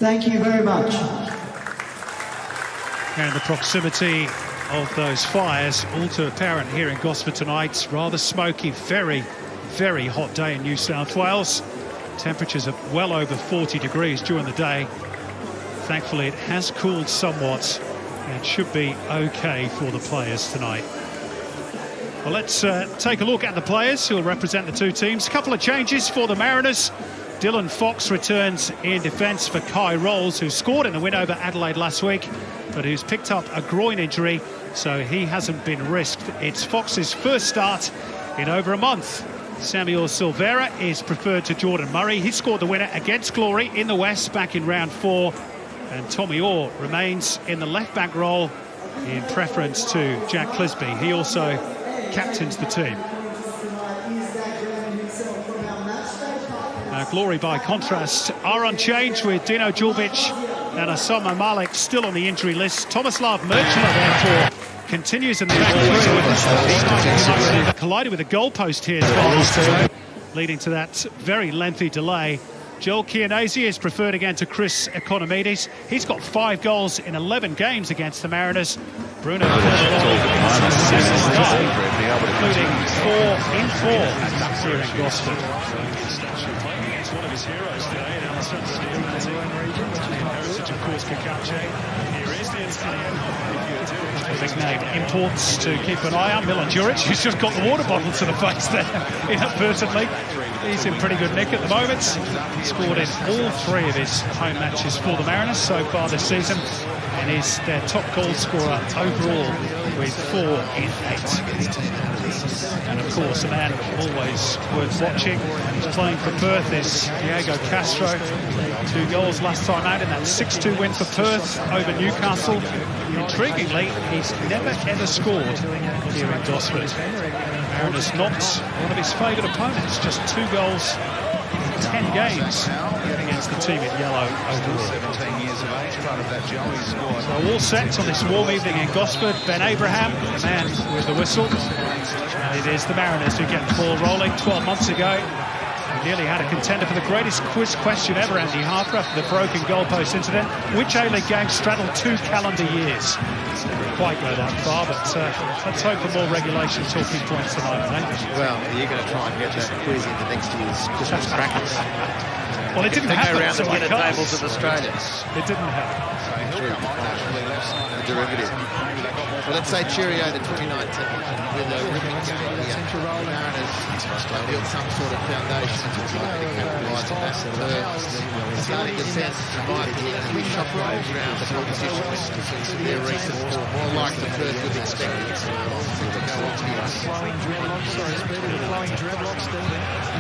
Thank you very much. And the proximity of those fires, all too apparent here in Gosford tonight. Rather smoky, very, very hot day in New South Wales. Temperatures are well over 40 degrees during the day. Thankfully, it has cooled somewhat and should be okay for the players tonight. Well, let's take a look at the players who will represent the two teams. A couple of changes for the Mariners. Dylan Fox returns in defence for Kai Rolls, who scored in the win over Adelaide last week, but who's picked up a groin injury, so he hasn't been risked. It's Fox's first start in over a month. Samuel Silvera is preferred to Jordan Murray. He scored the winner against Glory in the West back in round 4. And Tommy Orr remains in the left-back role in preference to Jack Clisby. He also captains the team. Glory, by contrast, are unchanged with Dino Djulbic and Asama Malik still on the injury list. Tomislav Merchula, therefore, continues in the back three. Collided with a goalpost here, leading to that very lengthy delay. Joel Chianese is preferred again to Chris Economides. He's got 5 goals in 11 games against the Mariners. Bruno including 4 in 4 here in Gosford. It's one of his heroes today, and Heritage, of course, Kakache. Here is the a big name. Imports to keep an eye on. Milan Djuric, who's just got the water bottle to the face there inadvertently. He's in pretty good nick at the moment. He scored in all 3 of his home matches for the Mariners so far this season, and is their top goal scorer overall with 4 in 8. And of course, a man always worth watching, playing for Perth, is Diego Castro. 2 goals last time out in that 6-2 win for Perth over Newcastle. Intriguingly, he's never ever scored here in Gosford. Mariners not one of his favourite opponents, just 2 goals in 10 games against the team in yellow overall. 17 years of age, part of that Joey squad. So all set on this warm evening in Gosford. Ben Abraham, the man with the whistle. And it is the Mariners who get the ball rolling. 12 months ago, we nearly had a contender for the greatest quiz question ever, Andy Harper, after the broken goalpost incident. Which A-League game straddled 2 calendar years? Didn't quite go that far, but let's hope for more regulation talking points tonight, I think. Well, you're going to try and get that quiz into next year's Christmas crackers. Well, it didn't happen. Go around so the dinner tables of Australia. It didn't happen. The derivative. Well, let's say cheerio to 2019 with a ripping game. The Mariners built some sort of foundation to try to capitalise on that. Starting to sense, in my opinion, we shot roads around the competition with their recent form, more like the Perth was expected to go on to us. Flowing dreadlocks.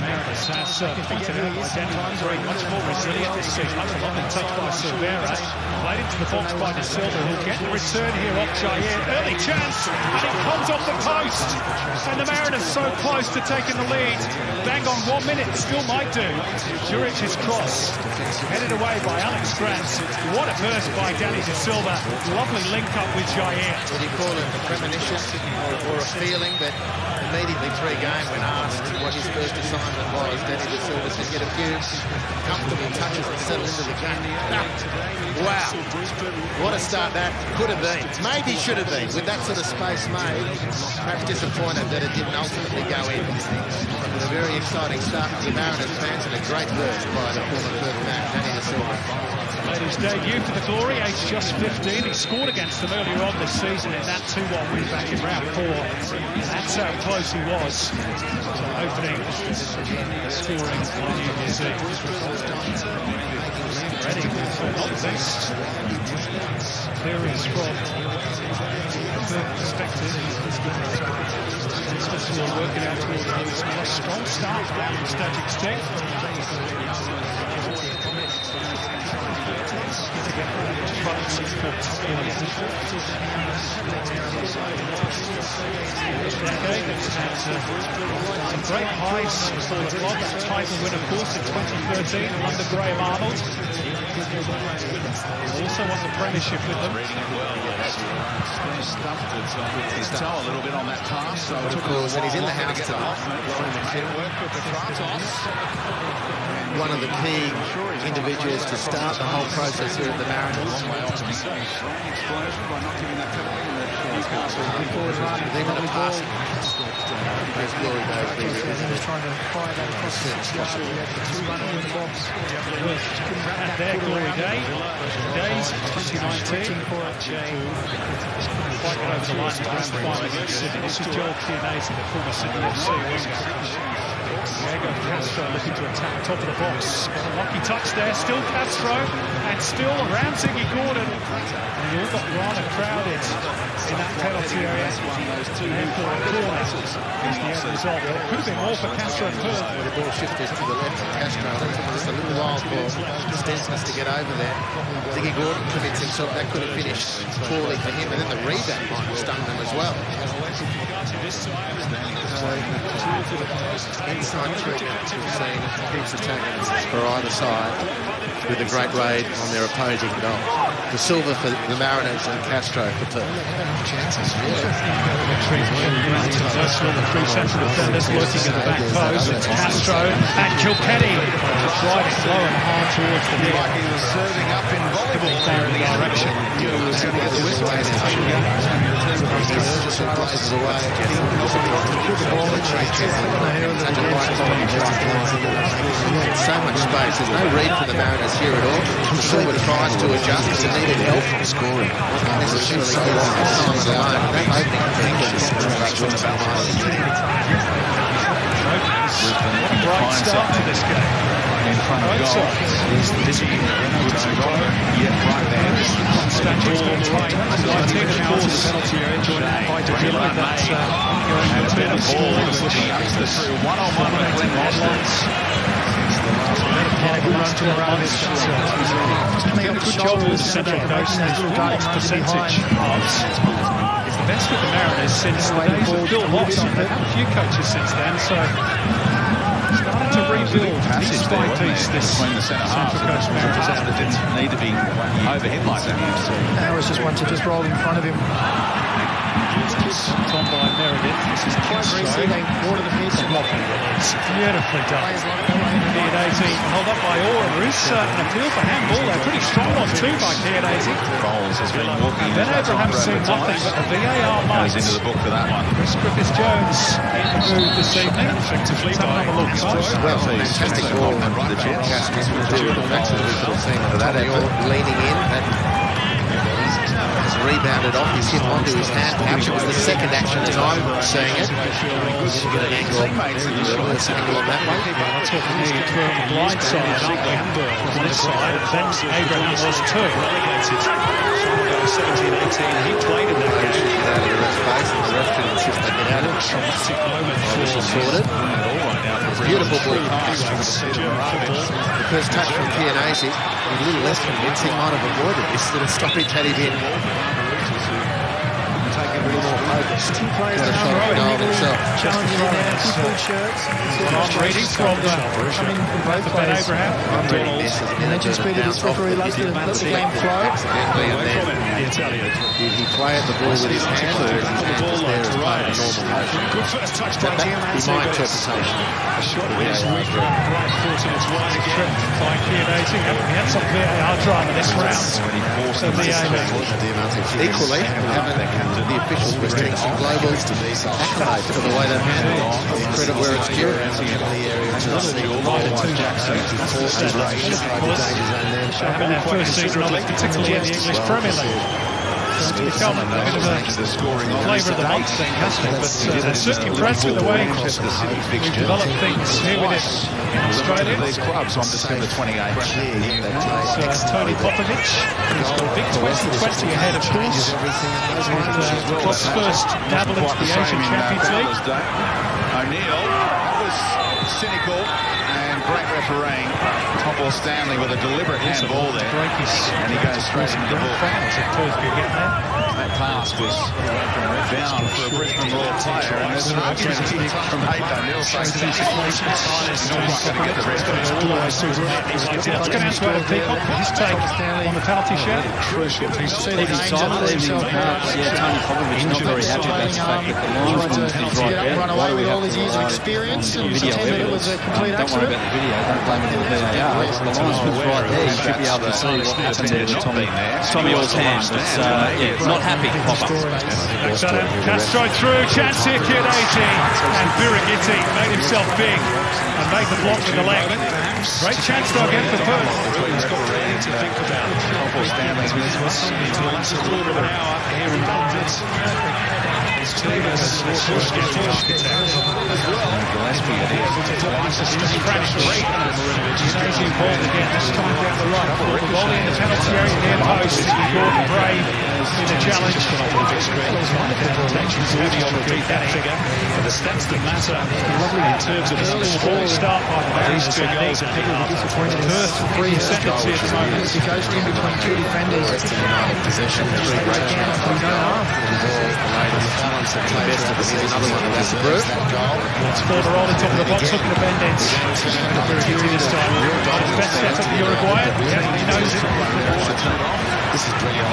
Mariners has pointed out identifying much more resilient this season. Much lovely touch by Silvera. Played into the box by De Silva, who'll get the return here off Jair. Early chance, and it comes off the post. And the Mariners so close to taking the lead. Bang on 1 minute, still might do. Djuric's cross, headed away by Alex Grant. What a burst by Danny De Silva. Lovely link up with Jair. Would you call it a premonition or a feeling? But immediately pre-game, when asked what his first assignment was, Danny De Silva said get a few comfortable touches and settle into the game. Wow, what a start that could have been. Maybe should have been, with that sort of space made. Perhaps disappointed that it didn't ultimately go in. But a very exciting start for the Mariners fans and a great burst by the former Perth man, Danny De Silva. Made his debut for the Glory, aged just 15. He scored against them earlier on this season in that 2-1 win back in round 4. That's how close he was to opening scoring on New Year's Eve. Ready for not least clearance from the perspective. This will work it out towards the other score. Strong start down the static stick. Some great highs for the club. That title win, of course, in 2013 under Graham Arnold. Also won the Premiership with them. Stumped his toe a little bit on that pass. So of course, and he's in the house tonight. Work with the Kratos. one of the key individuals to start the whole process here at the Mariners. Those glory days, he was trying to fire that across the box. He had the 2 runners in the box. And their glory days, 2019. Quite got over the line in the grand final in Sydney. This is Joel Chianese, the former Sydney FC winger. Diego Castro looking to attack top of the box. Got a lucky touch there. Still Castro and still around Ziggy Gordon. And you all got rather crowded in that penalty area. Therefore, a corner is the end result. It could have been more for Castro and Perth. The ball shifted to the left of Castro. It took just a little while for Stensness to get over there. Ziggy Gordon commits himself. That could have finished poorly for him. And then the rebound might have stung them as well. Inside treatment we've seen keeps attacking for either side with a great raid on their opposing goal. The silver for the Mariners and Castro for Perth. The three central defenders working at the back post. It's Castro and Kilkenny driving low and hard towards the net. He was serving up in volleyball there in the direction. He was going to get the whistle. So much space. There's no read for the Mariners here at all. The Silver tries to adjust. It's a needed help from scoring. Not necessarily the time alone. That opening What a great start to this game. In front of goal. Dizzy. Yeah, right there. Constantine's been trained. I take the penalty area, joined by De Gila. That's going to be a ball. The youngster through one-on-one with Glenn Moslins. Good run to around this. Did a good job with the central post. His blocks percentage is the best with the Mariners since the days of Bill Watson. They've had a few coaches since then, so starting to rebuild piece by piece this Central Coast Mariners That didn't need to be overhit like that. Harris just wants to just roll in front of him. Tom by Meredith. This is Castro. They water the field. It's beautifully done. Chianese held up by Orr. There is an appeal for handball there. Pretty strong one too by Chianese. Bowles has been walking. And then Abraham's seen nothing but the VAR might. Goes into the book for that one. Chris Griffiths-Jones in the mood this evening. Effectively by Castro. Well, fantastic ball. The Jet Castro was doing the fact that we could have seen that effort leaning in. Rebounded off, he's hit onto his hand. Perhaps it was the second action as I'm seeing it. Get an angle, reverse angle on that one. That's what we need to on the blind side, aren't we? On this side, and then Abraham was too. Relegated. 17-18, he played in that game. Out of the ref's face, and the ref should insist they get out of it. Traumatic moment for sorted. Beautiful ball pass. The first touch from Chianese, a little less convincing, might have avoided this little stoppage had he been taking a little more focused. Got a shot at goal himself. Challenging in there, two full shirts. I'm reading from coming from both players. Abraham. Legend speed of this referee loves to let the game flow. The Italian. Did he play at the ball with his hand, or is his hand just there as part of normal motion? Good first touch by That be my interpretation. A shot is weak and right foot in its wide again by Chianese. We had some VAR drama this round. So Equally, the officials were getting some global accolades for the way they've handled it. Credit where it's due. Having their first season of it, particularly in the English Premier League. It's become a bit of a flavour of the month thing, hasn't it? But they're certainly impressed with the way we've developed things here with it in Australia. These clubs on December 28th. It's Tony Popovic, who's got a big 2020 ahead, of course. And the club's first dabble into the Asian Champions League. O'Neill, that was cynical and great refereeing. Topple Stanley with a deliberate handball there. And he goes straight into the ball. That pass was bound for a Brisbane Roar player. And there's an argument from Hayden O'Neill saying that he's not quite going to get the rest of it. Let's go down to Adam Peacock for his take on the penalty share. Crucial. Tony Popovich not very happy about the fact that the linesman is right there. Run away with all his years of experience and pretend that it was a complete accident. video, don't blame it on the VAR. The linesman's right there, you should be able to see what happened there with Tommy Orr's hand. It's not happy, Popper. Castro through, chance here, kid 80, and Birighitti made himself big and made the block with the leg. Great chance though again for Perth. He's got really to think about. Stanley into the last quarter of an hour here in London. His team has pushed as well. Gillespie at the Easy ball again, this time down the right. Volley in the penalty area near post. Gordon Brave in the challenge. Protection already on the beat that figure. But the stats that matter in terms of the score start by the various two goals in Perth, 3 seconds here at the moment. He goes in between two defenders. Possession, It's Forner on the top of the box, looking to Mendez. This time, best set up the Uruguayan. He knows it. This is brilliant.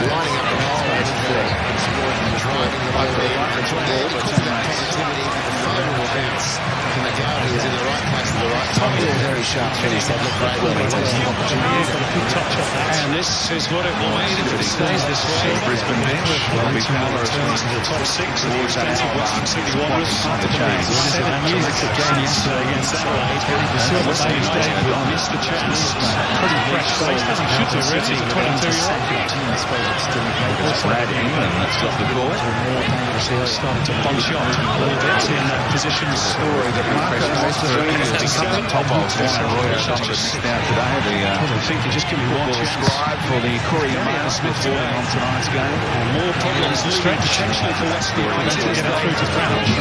Lining up the whole driving the ball, that positivity, the final bounce. He is in the right place at the right time. Very sharp finish. That looked great. Well, he takes the opportunity. Got a good touch on that. And this is what it will mean if it stays this way. Brisbane bench. Robbie Fowler has gone into the top 6 towards that Western Sydney Wanderers. The change. 7 years against Adelaide. Western United will miss the chance. Pretty fresh face. He should be ready for 22-year-old. Brad England, that's got the ball. Starting to bunch up a little bit in positions. Story that impressed most of the top of today. I think you just give me one scribe for the Corey Smith on tonight's game. More problems stretch potentially for Western United to get through to Crouch.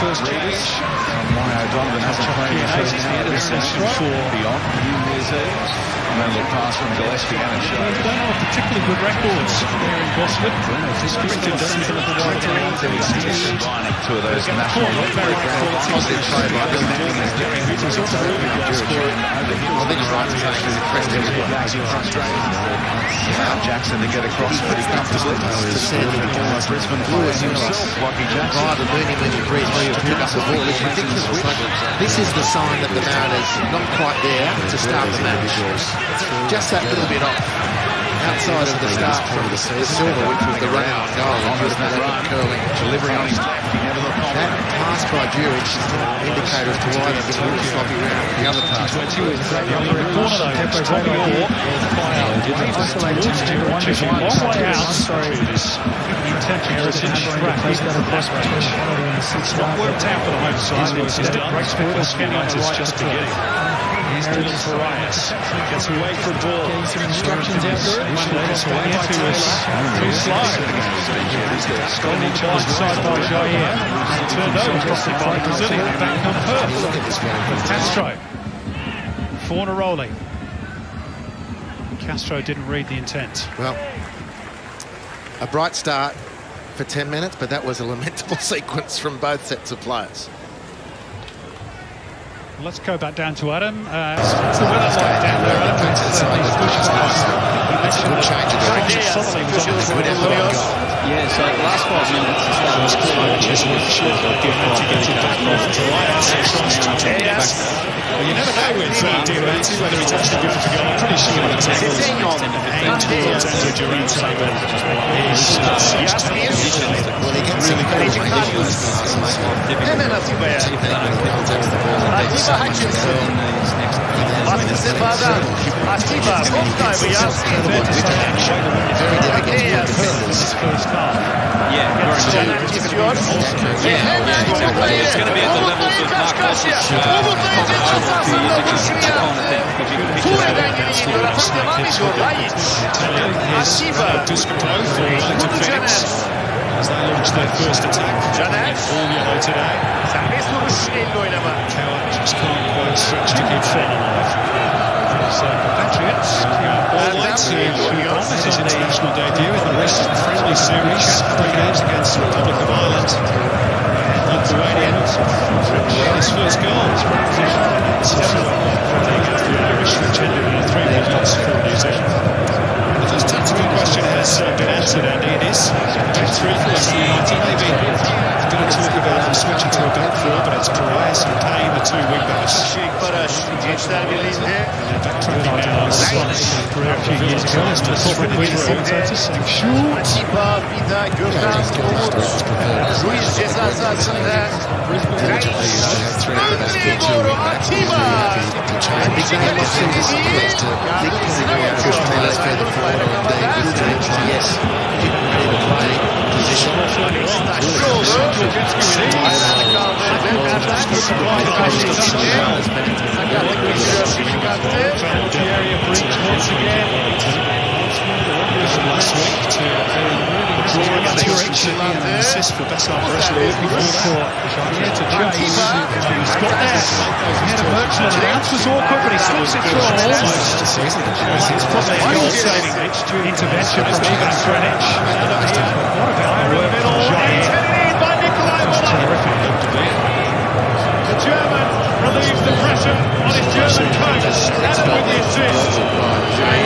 First chance. Mayo Donovan hasn't played in the first half of the session for beyond New Year's Eve. And then the pass from Gillespie and a shot. They don't have particularly good records there in Gosford. Brisbane doesn't look the right team. Combining two of those national positive trade like this. I think you're right to say he's impressed everybody. Jackson to get across pretty comfortably. Brisbane players himself, Lucky Jackson. Right, the Mooney Bridge to pick up the ball. It's ridiculous. This is the sign that the Mariners not quite there to start the match. Just that little bit off. Outside of the start from the silver, which was the round goal. Curling. Delivery on his left. That pass by Jurich is an indicator as to why they've been a little sloppy round the other pass. The corner though, Tommy Orr towards Jurich, a long way out. Intention it's not worked out for the home side. It's done. Western United's just beginning. Here's Dylan Farias. Gets away from ball. Instructions out there. Gets away into us. Too slow. Stolen each other's side by Jair. And turned over properly by the Brazilian. Back on Perth. Castro. Fornaroli. Castro didn't read the intent. Well, a bright start for 10 minutes, but that was a lamentable sequence from both sets of players. Let's go back down to Adam. It's the weather like down there, Adam. That's a good change of direction. Yeah, so the last 5 minutes is that was Well, you never know with Diamante whether he's actually good to go. I'm pretty sure the tackles aim towards Andrew Durante, but he's Well, he gets really cool. It's going to be at the levels of Mark Gossett a few years ago. As they launch their first attack all today. Coward just can't quite stretch to keep fit alive. So Patriots, all lights here. This is international debut in the recent friendly series. 3 games against the Republic of Ireland. Lithuanian. His first goal is position against the Irish, which ended in a 3-1 loss for New Zealand. The first tactical question has been answered, Andy. It is back 3 for Western United. Maybe a bit of talk about switching to a back 4, but Gençler Birliği'nde A few years ago, as the corporate win commentator saying, sure. Atiba, Vida, Gökhan, Umut, Ruiz ceza sahasında doğru Atiba. Assist for best half pressure. Looking for to chase. He's got there. He had a virtual bounce, was awkward, but he slips it through almost. It's probably a goal-saving intervention from Ivan Granic. What about the work from Jair? Terrific look to be. The German relieves the pressure on his German coach. Adam with the assist.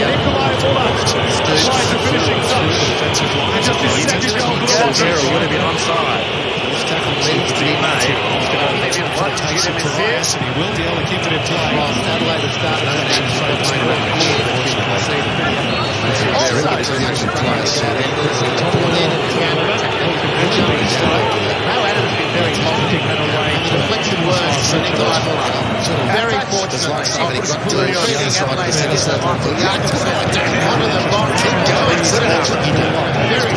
Nikolai Muller tries the finishing touch. And just his second goal for the Langsung would have been onside. This tackle needs to be made. And he will be able to keep it in play. Adelaide have started to playing around the corner. Adam's been very positive in a way. Deflected words for Nikolai Muller. Very fortunate. Onto the bottom. Very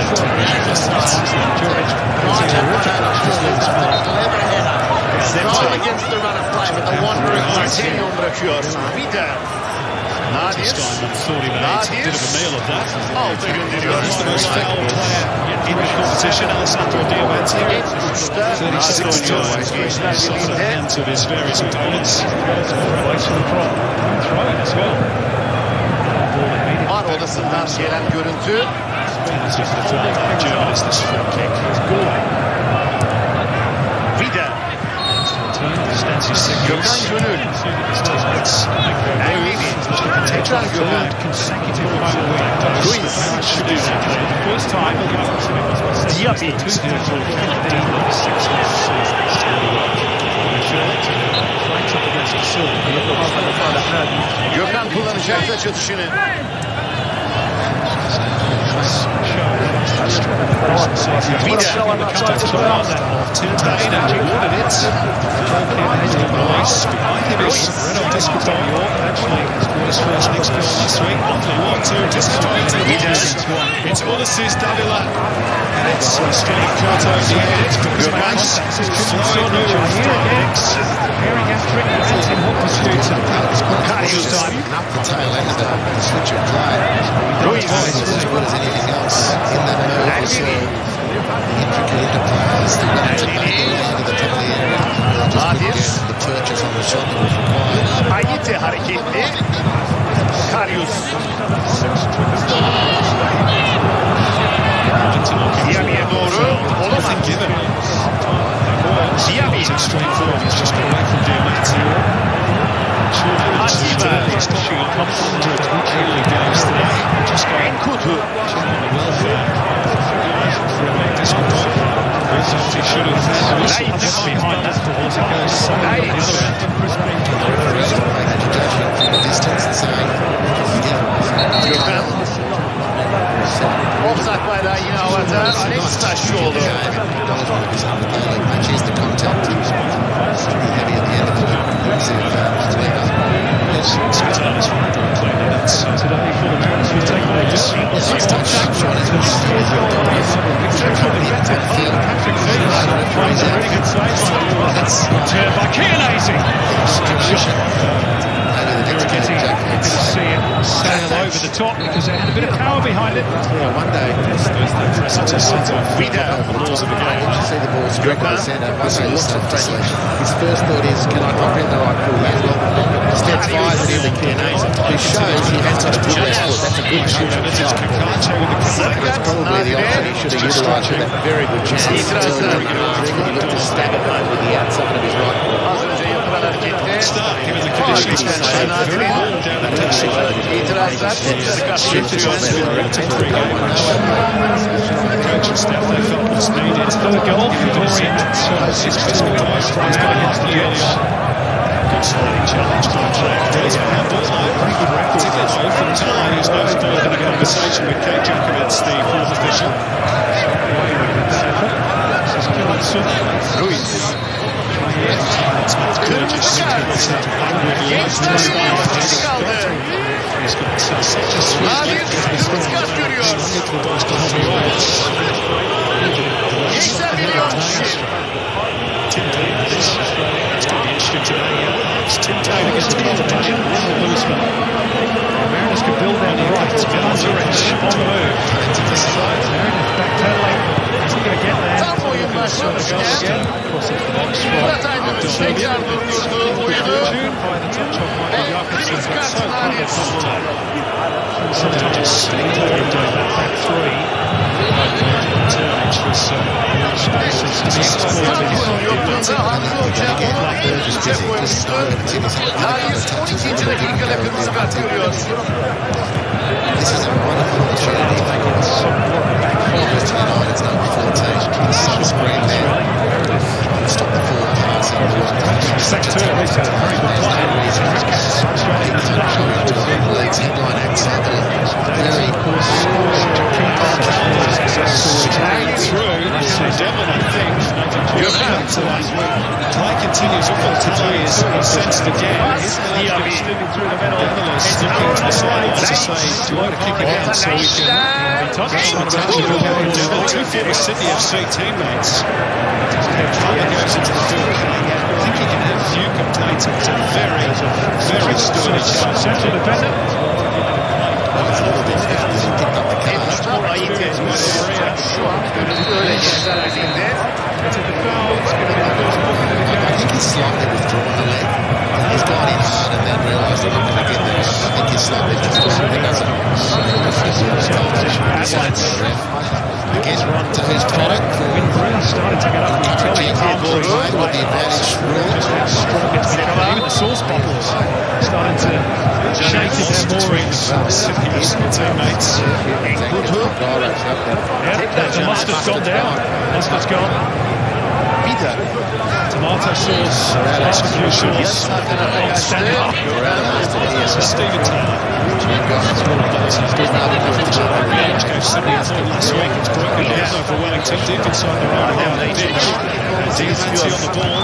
Right against the run of play, but the Wanderers continuum bırakıyor. Vida. Nadir. Thought he made a bit of a meal of that. Altı gönderiyor. He's the most foul player in the competition. Alessandro Diamante. 36 times. He's off the hands of his various opponents. Throwing as well. Var odasından gelen görüntü. German is this free kick. Vida. Gökhan Gönül. Tekrar Gökhan. Ruiz. First time. Diaby. Gökhan kullanacak da çatışını. It's Ulysses Davila. And it's straight Porto in the edit. Up the tail end of the switch of play. Ruiz as well as anything else in that move. So the intricate interplays, the end of the top of the area. The purchase on the shot that was required. Ayite hareketli. Karius. Diaby'e doğru. Olamaz. Diaby. It's straightforward. It's just got away from Diamante. Atiba. He's touching on 100 early games today. Just going Enkudu. well there. He should have behind that ball as it goes somewhere on the other end. From a distance and saying, Gökhan. Offside bayrağı yine havada. Alex Taşçıoğlu. He's the contact. Heavy at the end of the loop. Today for the Mariners, we've taken a turn by Chianese. See it sail over the top because it had a bit of power behind it. Yeah, one day. Vida. See the ball straight by the centre. One day looks at friendly. His first thought is, can I pop in the right fullback? Instead fires it in the Chianese. He shows he has got a good left foot. That's a good shoot from the top. That's probably the option he should have utilised with that very good chance. He looked to stab it home with the outside of his right foot. Az önce yapılan harekette. Given the conditions, very warm down that test. İtirazlar çok dikkat çekiyor. The coach and staff they felt was needed. Third goal for Dorian. His best goal against the early on. good sliding challenge by track. He's handled pretty good record. Particularly for the time, who's no further in a conversation with Kate Jakovitz, the fourth official. Away with that effort. This is Langsung. Ruiz. It's Matt Burgess. He's got such a sweet Tim Davis. It's going to be interesting today. It's Tim Davis against the competition. Mariners can build down the right. Equalizer on the move. Mariners backpedaling. Is he going to get there? Goes again. Crossing the box from Abdul by the touch of Michael Jakobsen. But so far it's sometimes it's slipped doing that back three. Turnage was spaces to be exploited. This is a wonderful opportunity. It's number 14. Sun screen there. Stop the forward pass. Sector, he's had a very good play. Leagues headline acts. Very play continues. All to do is sensed again. Through the middle. It's looking to the side to say, do you want to kick it out so we can touch two former Sydney FC teammates. Colour goes into the field. I think he can have few complaints. It's a very, very sturdy shot. Central defender. I think he's slightly withdrawn the leg. He's gone in hard and then realised he didn't get there. I think he's slightly withdrawn. Again, to whose product for Started to get up. with the advantage rule. Even the sauce bottles started to shake in their moorings. Teammates. The mustard's gone down. Mustard's gone. Tomato sauce, barbecue sauce, standing up. Stephen Taylor. Gave Sydney a point last week. It's broken down over Wellington, deep inside the right half of the pitch. Diamante on the ball.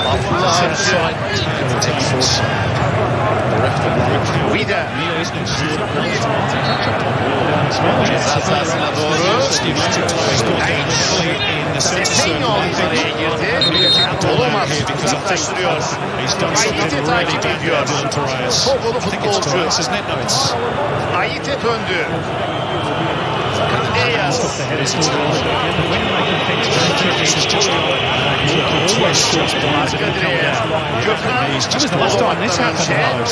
Centre side. In the centre circle, I think Olamaz. because I think he's done something really bad there, Dylan Torres. I think it's Torres, isn't it? No, it's... Ayite döndü. Eyas. When you're making things very tricky, it's just you can always sort of This is the last time this happened.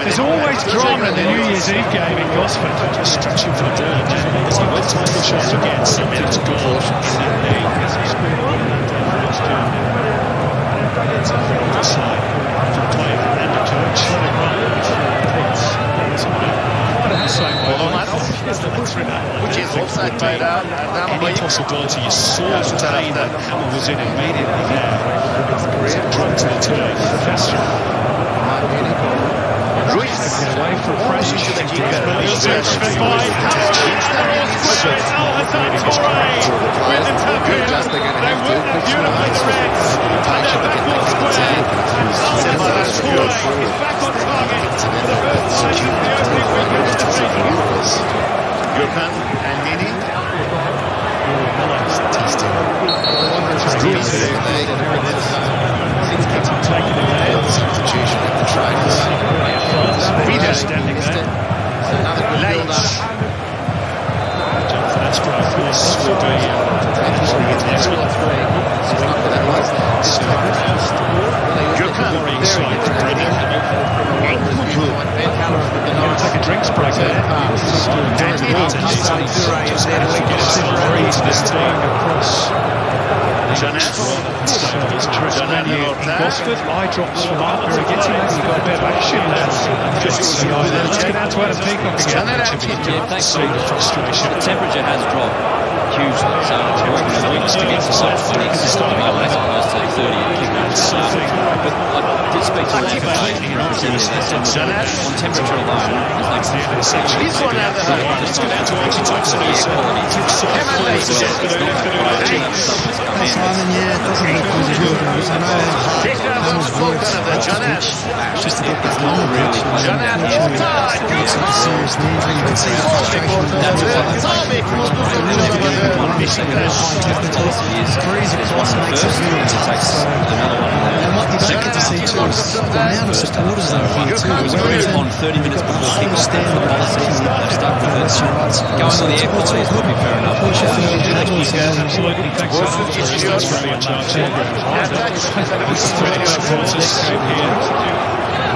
There's always drama in the New Year's Eve game in Gosford. just stretching for the ball. As he went to make the shot again, something's gone in that knee. Just like from play of Fernando Coach. Which is offside bayrağı. Any possibility you saw today that Hammer was in immediately there. Drop to the turf. Ruiz away for a fresh Gökhan and Nini. Substitution of the traders. Vida standing there. Langsung. That strike force will be Gökhan. worrying side for Brendan. Take a drinks break there. Gosford, eye drops from Mark Birighitti. You've got a bit of action there. Let's get out to Adam Peacock again. Yeah, thanks. The temperature has dropped. hugely. So it's working the weakness to get to sort of 40 starting up as opposed to 30 at kickoff. But I did speak to Langsung and they said on temperature alone, as Langsung said, He's gone out the hole. Let's go down to archetypes and air quality. It's not quite as well. It's not quite as enough stuff that's come in. Yeah, it doesn't look as good. I know Hamill's worked just to get this long really. It's a serious knee injury. You can see the frustration. That's what I think. High technical. Crazy cross makes it really tough. So, and what you don't get to see too is the amount of supporters that are here too. It was agreed upon 30 minutes before kickoff. That's the policy. They've stuck with it. Going on the air quality is probably fair enough. Absolutely. Thanks so much. That's really a chance here.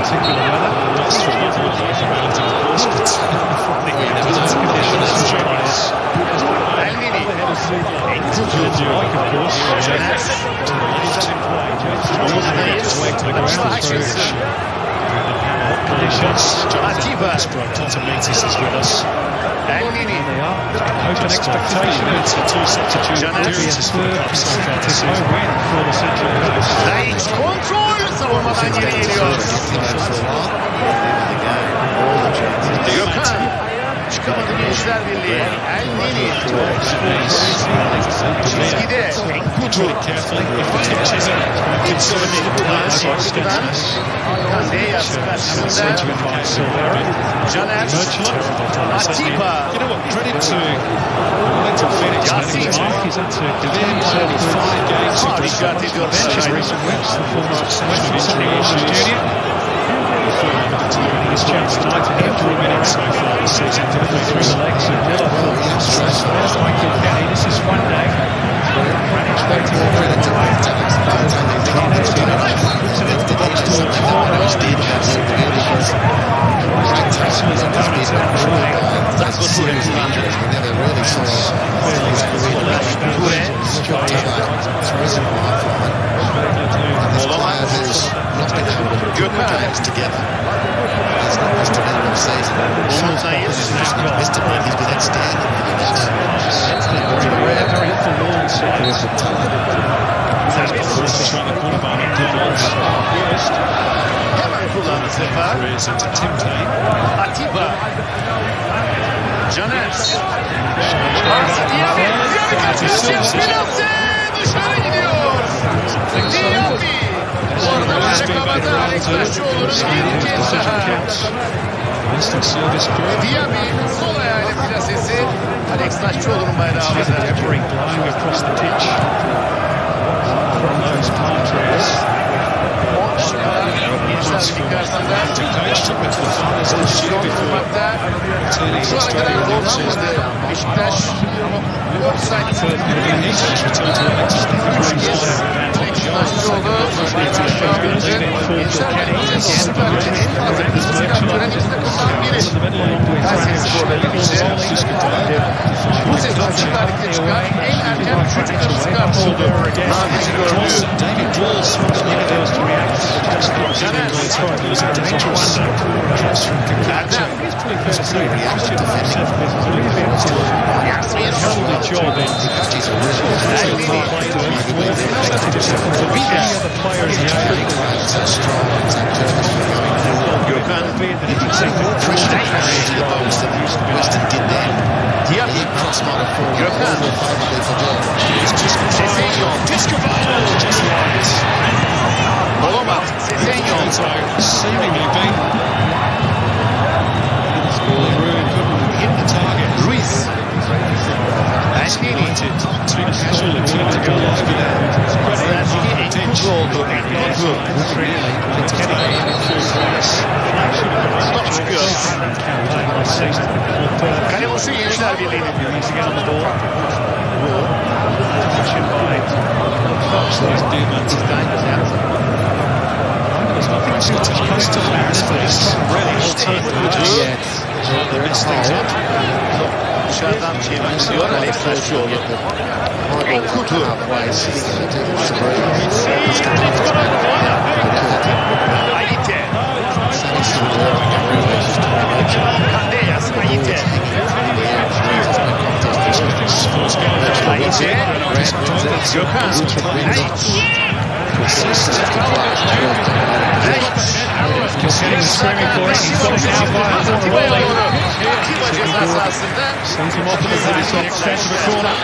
Particular weather. Lots of relative course, but conditions choice. Like, of course, to the left. Away to the ground through conditions. Jonathan Meters is with us. They are. Open expectation. It's a two substitute appearances for the club so far this season. No win for the Central Coast. Kontrol savunmadan geri geliyor. Gökhan çıkamadı Gençler Birliği. El Nini çizgide Enkutu Kandeyas karşısında Caner Atiba Yasin işaret ediyor His chance tonight to hit 3 minutes so far this season. Through the legs of Miller. There's Michael Kenny. This is Huyndai. Expecting a bit of away. Atiba Caner dışarı gidiyor. Diyabi orada ayakkabıda Ektaşoğlu'nun bir kez daha. Diyabi sol ayağıyla plasesi Alex Taşçıoğlu'nun bayrağı havada. Blowing across the pitch from those palm trees. Gençler Birliği karşısında vurmakta şu ana kadar gol çıkmadı Beşiktaş. Offside Taşçıoğlu Gençler Birliği'nin Süper Lig'in en fazla kısmı kaptıran iki takımdan biri. Kayseri Spor'la birlikte bu sezon Süper Lig'de çıkan en erken 3. kırmızı kart oldu. Mavisi gördü. Caner Erdem Gökhan Diyabi Gökhan Sesenyo Olama Sesenyo Ruiz Enkutu oldu. Enkutu Stop çıkıyor. Kale boşu Gençler Birliği'nin. Dışarıdan çeviriyor Alex Taşçıoğlu. Enkutu. Ayite. Kandeyas Ayite. Gökhan. Getting screaming for it. He's got it now via rolling. Sends him off to the extent of the corner.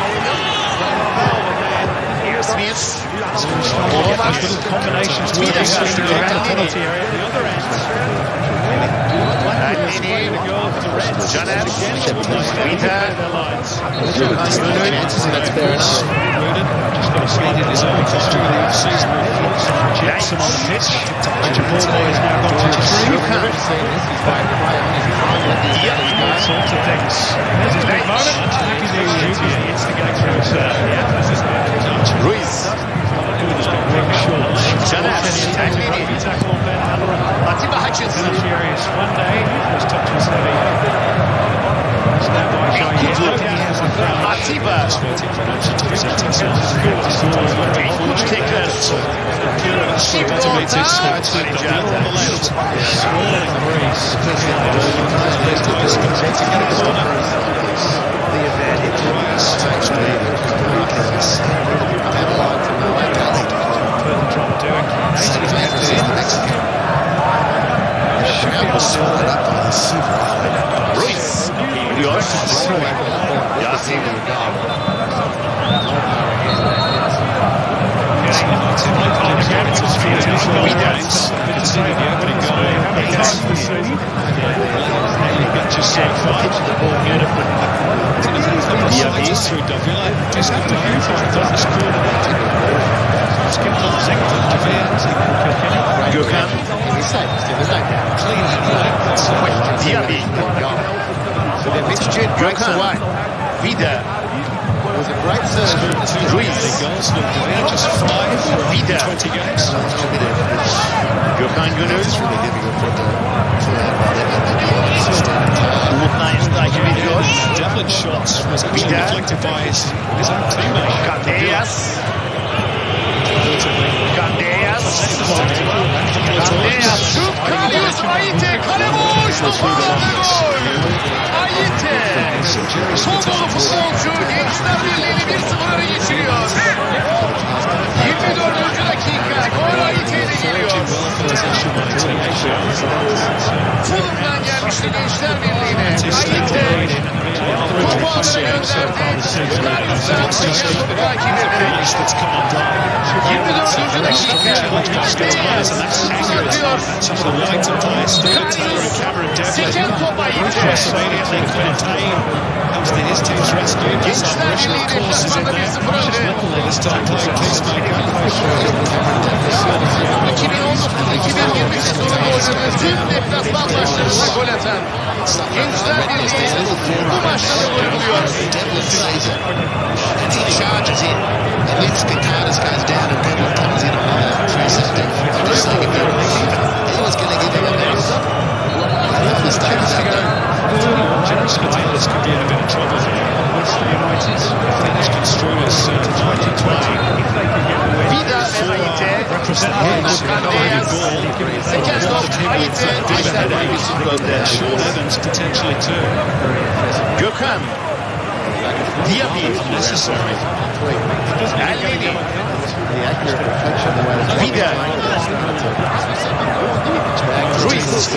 Smith. Those little combinations working around the penalty area at the other end. Caner. That's fair enough. Just got a slide in his own costume in the off-season with Jackson on the pitch. Major ball boy has now got 23. All sorts of things. There's his big moment. Happy New Year. Instigates for himself. Ruiz. Atiba Hutchinson. Huyndai. First touch was heavy. Atiba. Kickers. Ruiz. Vuruyor. Yasin. Gökhan. Diaby. Gökhan. Vida. Was a great serve. Ruiz. Just 5 for Vida. 20 games. Gökhan Gönül. It's really difficult for them Umut'tan takip ediyor. Devlin's shots was actually Vida. deflected by his own teammate. Candeias. Candeias. Candeias. Şut Karius Ayite. Kale boş. Toparladı gol. Ayite. Tombolu futbolcu Gençler Birliği'ni 1-0 öne geçiriyor. 24. dakika. Gol Ayite'yle geliyor. Fulham'dan gelmişti Gençler Birliği'ne. Ayite. Topu alana gönderdi. Karius'tan tekrar topu takip etti. 24. dakika. Candeias uzatıyor. Karius. Seken top Ayite. Gençler Birliği deplasmanda 1-0 önde. 2019-2020 sezonunda oynadığı tüm deplasman maçlarında gol atan Gençler Birliği bu maçta da gol buluyor. And he charges in. And then Skakadis goes down and Devlin comes in on a 360. I'm just saying if he was going to give him a mess. The mistakes have done. This could be in a bit of trouble here. United finished construers to 2020. Vida ve Ayite. Candeias. Seken top Ayite. Gençler Birliği 1-0 önde. Sean Evans potentially too. Gökhan. Diaby. Necessary. Elneny. Vida. Ruiz.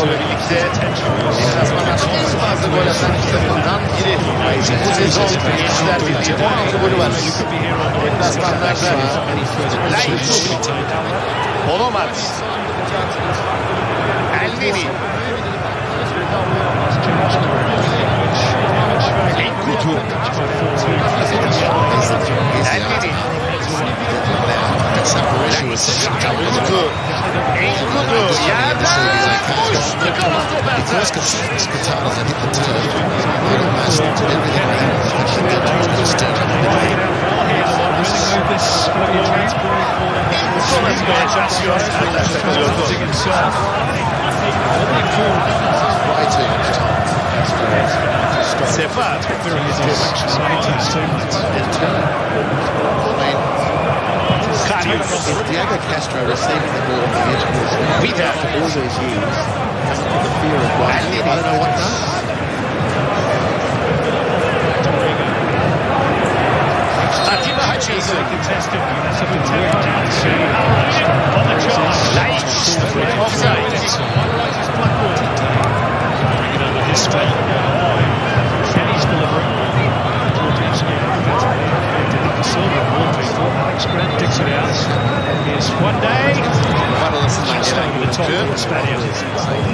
Birlikte deplasmanlarda en fazla gol atan iki takımdan biri. Bu sezon Gençler Birliği 16 golü var. Deplasmanlarda Langsung. Olomat. Elneny. Enkudu. Elneny. Enkudu. Enkudu. Yerden uçtu kalan top Ertan. Son aspirasyon Ertan takılıyordu. Sefa. Karius. Diego Castro receiving the ball on the edge of his Vida. for all those years hasn't got the fear of one. I don't know what does. Langsung. Contested. That's up to Terry down to see. On the charge. Offside. Bring it over his spell. Kenny's delivering. Silver ball people. Alex Grant digs it out. Here's Huyndai. Just over the top of the Spaniard.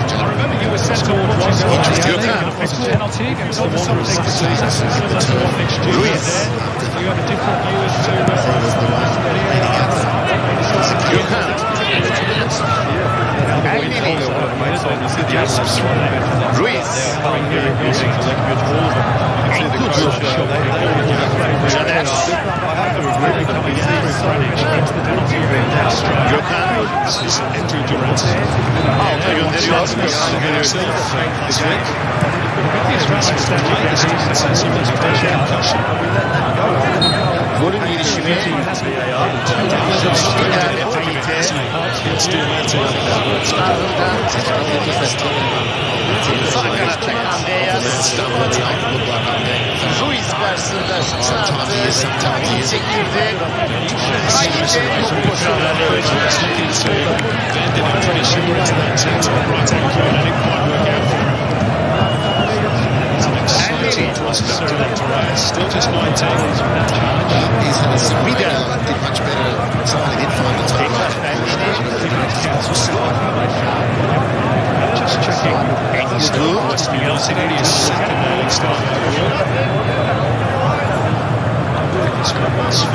I remember you were sent towards one penalty against the Wanderers last season. Similar to what next year was there. You have a different view as to Ruiz. Golün girişimi sağ kanatta Ruiz karşısında çarptı, çektirdi. Haydi topu boşalttı. Still just 19. He's had some did much better. Somebody did find the time. Just checking. Must be his second early start.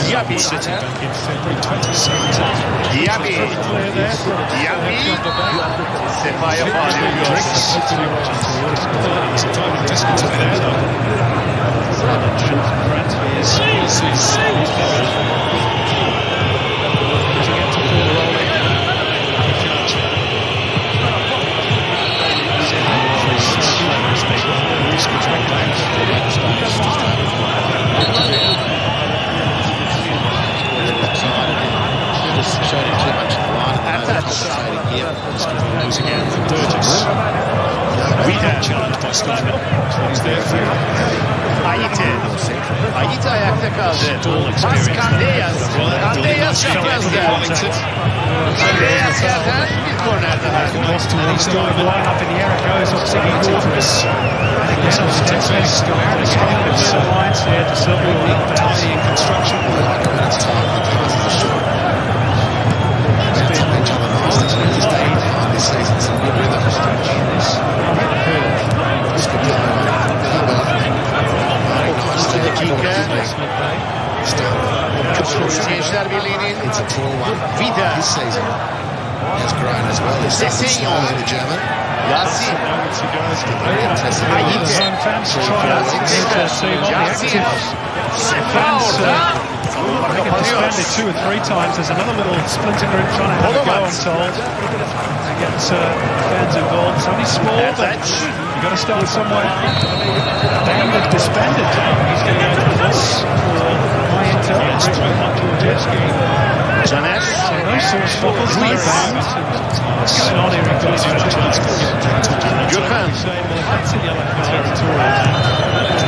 Diaby. Sitting back in February 2017. Diaby. Diaby. Sefa'ya faal ediyor. Ayit ayakta kaldı. Pas Candeias. Candeias çaprazda. Candeias yerden bir korner daha. He's got a line up in the air. It goes obviously Torres. Again, lines here to Silver. Tiny in construction. This season, some good rhythm. Gençler Birliği'nin Vida This season has grown as well. He's Sesseño. German. Yasin Very interesting. Ayit Fans try Yasin to see what the active Sefa orada suspended 2 or 3 times. There's another little splinter group trying to have a go, I'm told, to get fans involved. It's only small, but you've got to start somewhere. David disbanded. He's going to go to the bus for high intel. Caner. So no source focus, no bound. Snoddy regards for the chance. Gökhan. That's a yellow for territorial.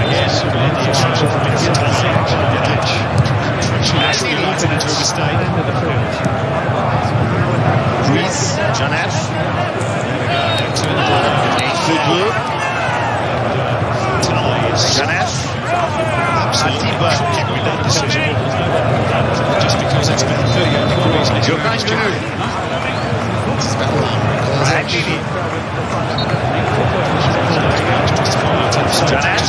Again, the instruction from the pitch. Actually, into the state end of the field. Ruiz. Caner. Enkudu. Caner. Atiba. Just because it's been 38 degrees. Gökhan Gönül. Erkeli. Caner.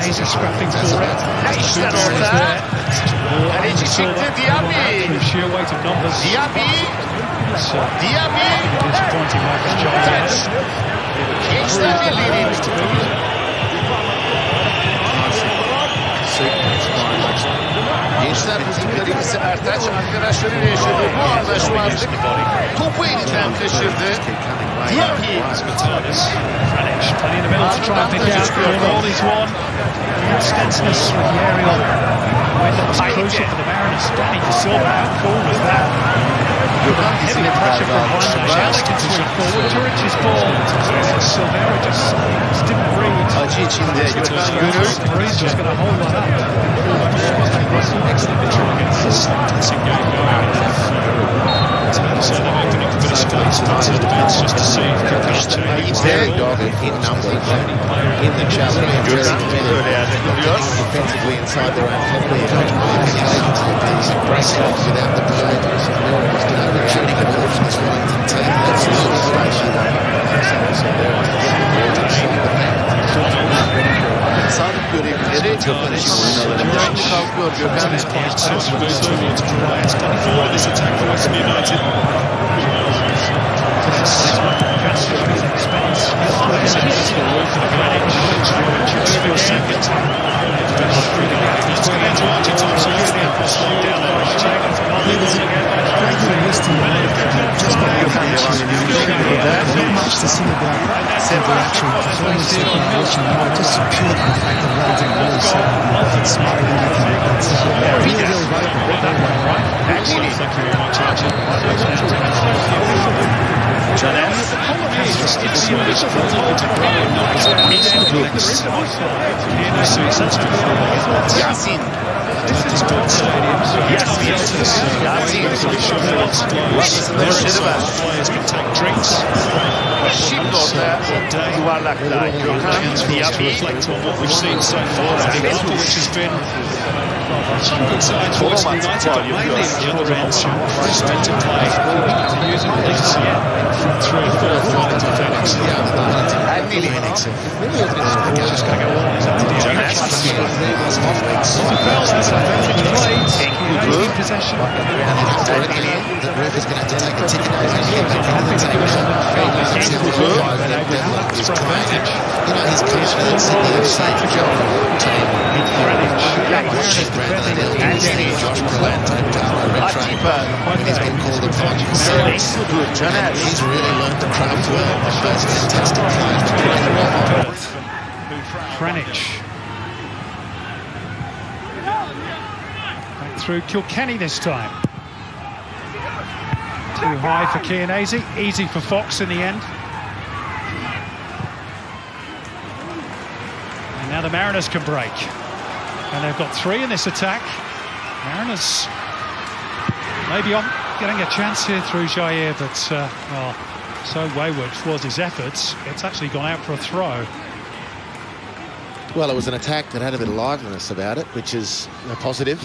He's scrapping for it. Leişler orada. Kaleci çıktı Diaby. Sheer weight of numbers. Diaby. Diaby. Disappointing Marcus Jones. Gençler Birliği'nin Gençler Müzik Kalecisi Ertaç arkadaşlarıyla yaşadığı bu anlaşmazlık topu elinden kaçırdı. Diaby. Plenty in the middle to try and pick out all he's won. The extensiveness with the aerial. That was crucial for the Mariners. Danny De Silva, how cool was that? Heavy pressure from Huyndai. Now they can swing forward. Juric's ball. Silvera just didn't read. Acı içinde Gökhan Gönül. He's just going to hold that up. Excellent victory against this dancing game going. So they're opening a bit of space for the defence just to see if they can change. He's very dogged in numbers, in the challenge, and very committed defensively inside their own 50. He's breaking off without the play. Shooting a ball from this Wellington team. That's a little space you want. Sağlık görevlileri şimdi kalkıyor Gökhan. Not much to see about Silverato. It's almost like watching now, just pure the fact that Wellington really smarter than you can make that simple. Really right. Excellent. Thank you very much, Archie. Yasin. Şimdi orada yuvarlakta Gökhan Diaby. We've seen so far, which has been some good sides for Western United, but mainly at the other end, just meant to play using release from 3 or 4 from the defence. Just going to go on. Possession. The ref is going to take a ticket over here. His confidence in the safe job team. Josh Brolin when he's been called upon. He's really learned the craft well. Those fantastic players. Kranich. Back through Kilkenny this time. Too high for Chianese, easy for Fox in the end. And now the Mariners can break. And they've got 3 in this attack. Mariners maybe on getting a chance here through Jair, but well, so wayward was his efforts. It's actually gone out for a throw. Well, it was an attack that had a bit of liveliness about it, which is a positive.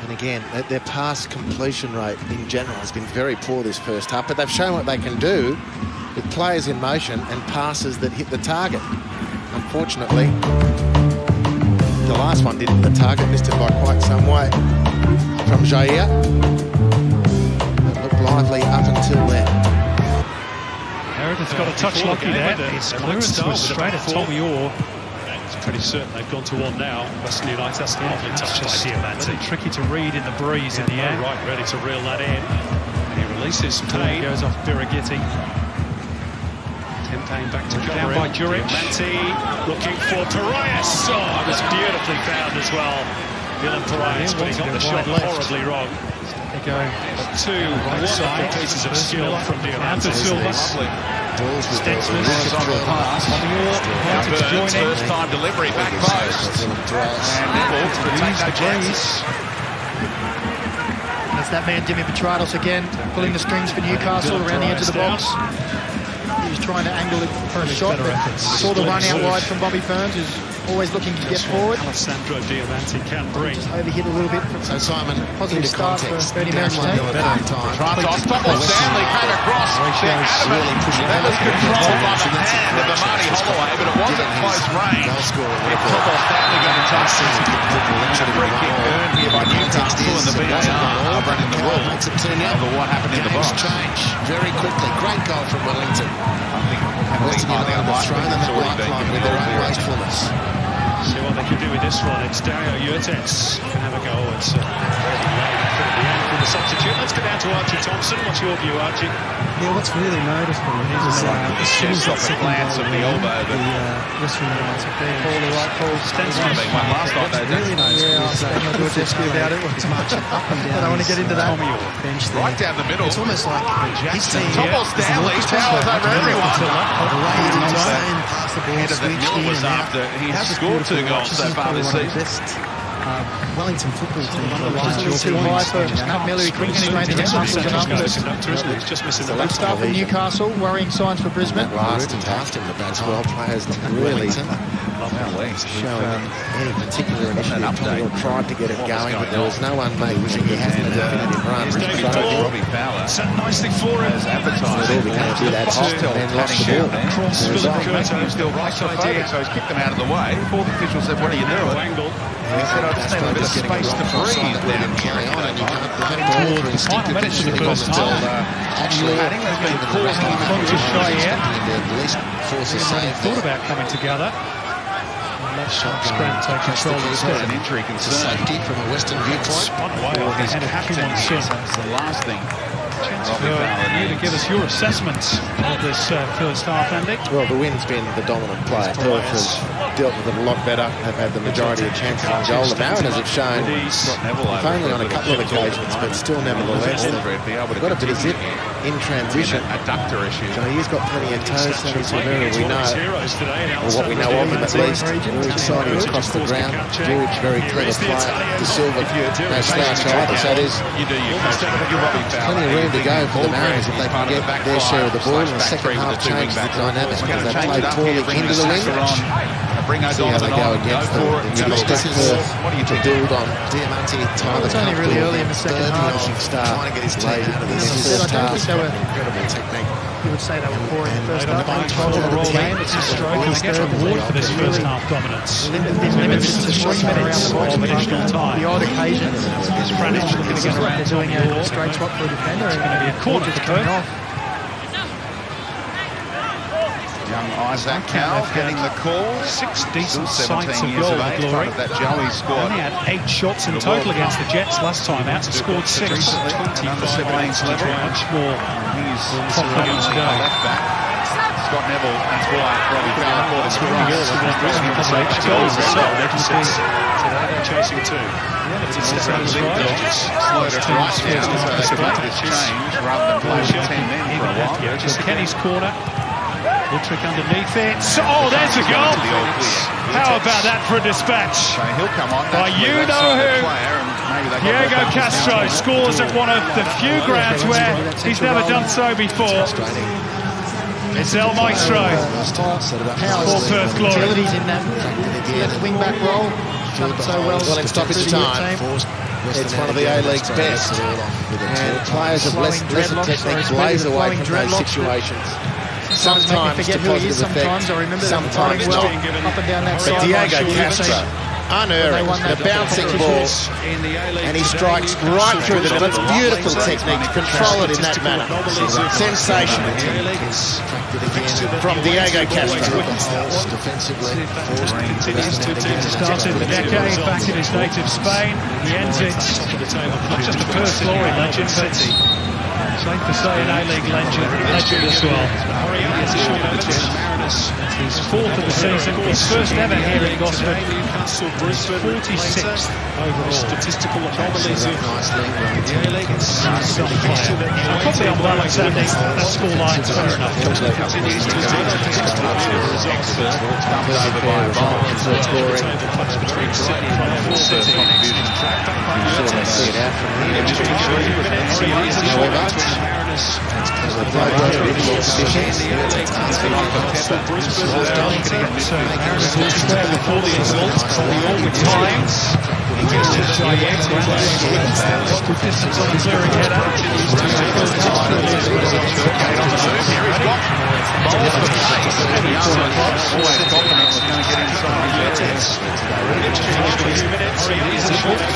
And again, their pass completion rate in general has been very poor this first half, but they've shown what they can do with players in motion and passes that hit the target. Unfortunately, the last one didn't hit the target, missed it by quite some way from Jair. It looked lively up until then. Meredith's got a touch lucky there. His clearance was straight at Tommy Orr. It's pretty certain they've gone to one now. Western United, that's a lovely touch by Diamante. Really tricky to read in the breeze in the air. Right, ready to reel that in. And he releases Payne. Goes off Birighitti. Tim Payne back to cover Down by Juric. Diamante looking for Parias. Oh, it was beautifully found as well. Dylan Parias, but he got the shot horribly wrong. They go 2 wonderful pieces of skill from Diamante. Silva. First time delivery, back post. And Neville to take that chance. That's that man, Jimmy Petratos again, pulling the strings for Newcastle around the edge of the box. He was trying to angle it for a shot, but saw the run out wide from Bobby Ferns, who's always looking to get forward. Alessandro Diamante can bring. Just overhit a little bit. So Simon, positive into start for context, Bernie Merritt's team. Tratos, Thomas Stanley came across. They're adamant. That was controlled by the hand of Amani Holloway, but it wasn't close range. If Thomas Stanley got a touch, and a free kick earned here by Newcastle and the VAR running the rule over what happened in the box. Change very quickly. Great goal from Wellington. I think Western United have thrown in that lifeline with their own wastefulness. See what they can do with this one. It's Dario Yurtets can have a go. It's the substitute. Let's go down to Archie Thompson. What's your view, Archie? Yeah, what's really noticeable is as soon as that second glance of the elbow, but Western United Call the right call. Stenson being one last night, though. really noticeable. I'm not good about it. It's marching up and down. I don't want to get into that. Bench there. Right down the middle. It's almost like his team. Topple Stanley towers over everyone. The way he's insane, pass the ball, Head of the switch Miller in was and out. after he has scored 2 goals so far this season. Wellington football team. Just a little too high for Matt Miller. He couldn't get his muscles enough. He's just missing the Good start for Newcastle. Worrying signs for Brisbane. Last and past him, the bats well players really showing any particular initiative or tried to get it going, but there was no one making it. He hasn't had a definitive run. Robbie Fowler set nicely for him. has advertised. It all became a bit ad hoc and then lost the ball. Cross for the curtain. Still right idea, so he's kicked them out of the way. Before the official said, "What are you doing?" Angle. He said, "I just need a bit of space to breathe down here." Toward the final minutes of the first half. Actually, has been caused To Cheyenne. Forces They save thought about coming together. Let Scranton take control of the an steering. injury to concern. safety from a Western viewpoint. Spun away off his head. A happy one soon. That's the last thing. Chance Robbie for Fowler you to needs. give us your assessment of this first half, Andy. Well, the wind's been the dominant player. Perth has dealt with it a lot better, have had the majority of chances on goal. The Mariners have shown, if only on a couple of occasions, but still nevertheless, they've got a bit of zip in transition. Adductor issue. So he's got plenty of toes, Sammy Silvera, we know, Heroes today, or what we know of him at least. Very exciting across the ground. George, very clever player. De Silva, no slouch either. So there's You do your coaching. You're Robbie Fowler. plenty of room to go for the Mariners if they can get their share of the ball. And the second half changes the dynamic because they played poorly into the wing. Bring See how they go against them. You expect Perth to build on Diamante, Tyler It's only really early in the second half. Trying to get his team out of this I first don't half. think they were, Incredible technique. you would say they were poor in the first half. Control of the roll game. It's a stroke. And they get reward for this first half dominance. Been limited to 3 minutes of additional time. The odd occasion. It's Franich looking to get around They're doing the a straight swap for a defender. It's going to be a corner for coming Perth. off. Young Isaac Cowell getting the call. 6 decent Still sights 17 of years goal, of age, Glory. part of that Joey squad. Only had 8 shots in total against the Jets last time out. Scored 6. 25 Under 17s level. much more. He's Confident to go. left back. Scott Neville, that's why Robbie Fowler caught his cross. Goals as well. They can see today they're chasing 2. It's Slowed it right down so they could make this change rather than play with 10 men for a while. Just Kenny's corner. Woodrick underneath it. Oh, there's a goal. How about that for a dispatch? So he'll come on. By you know who. Diego Castro scores at one of the few grounds where he's never done so before. It's El Maestro for Perth Glory. Utilities in that left wing back role. Done so well. Well, in stoppage time, it's one of the A-League's best. And players of lesser technique blaze away from those situations. Sometimes forget to who he is. positive effect, Sometimes I remember that sometimes well not. up and down that But sideline. Diego Castro, unerring, the bouncing ball, and he strikes right through the middle. It's beautiful technique to control it in that manner. Sensational from Diego Castro. Started the decade back in his native Spain. He ends it. Not just a Perth Glory legend, but safe to say an A-League legend as well. His 4th of the season, his first ever here in Gosford. 46th overall. Statistical anomalies of the A-League. Probably on balance, Andy, that scoreline's fair enough. Continues to between City and City. always confident was going to get inside his area.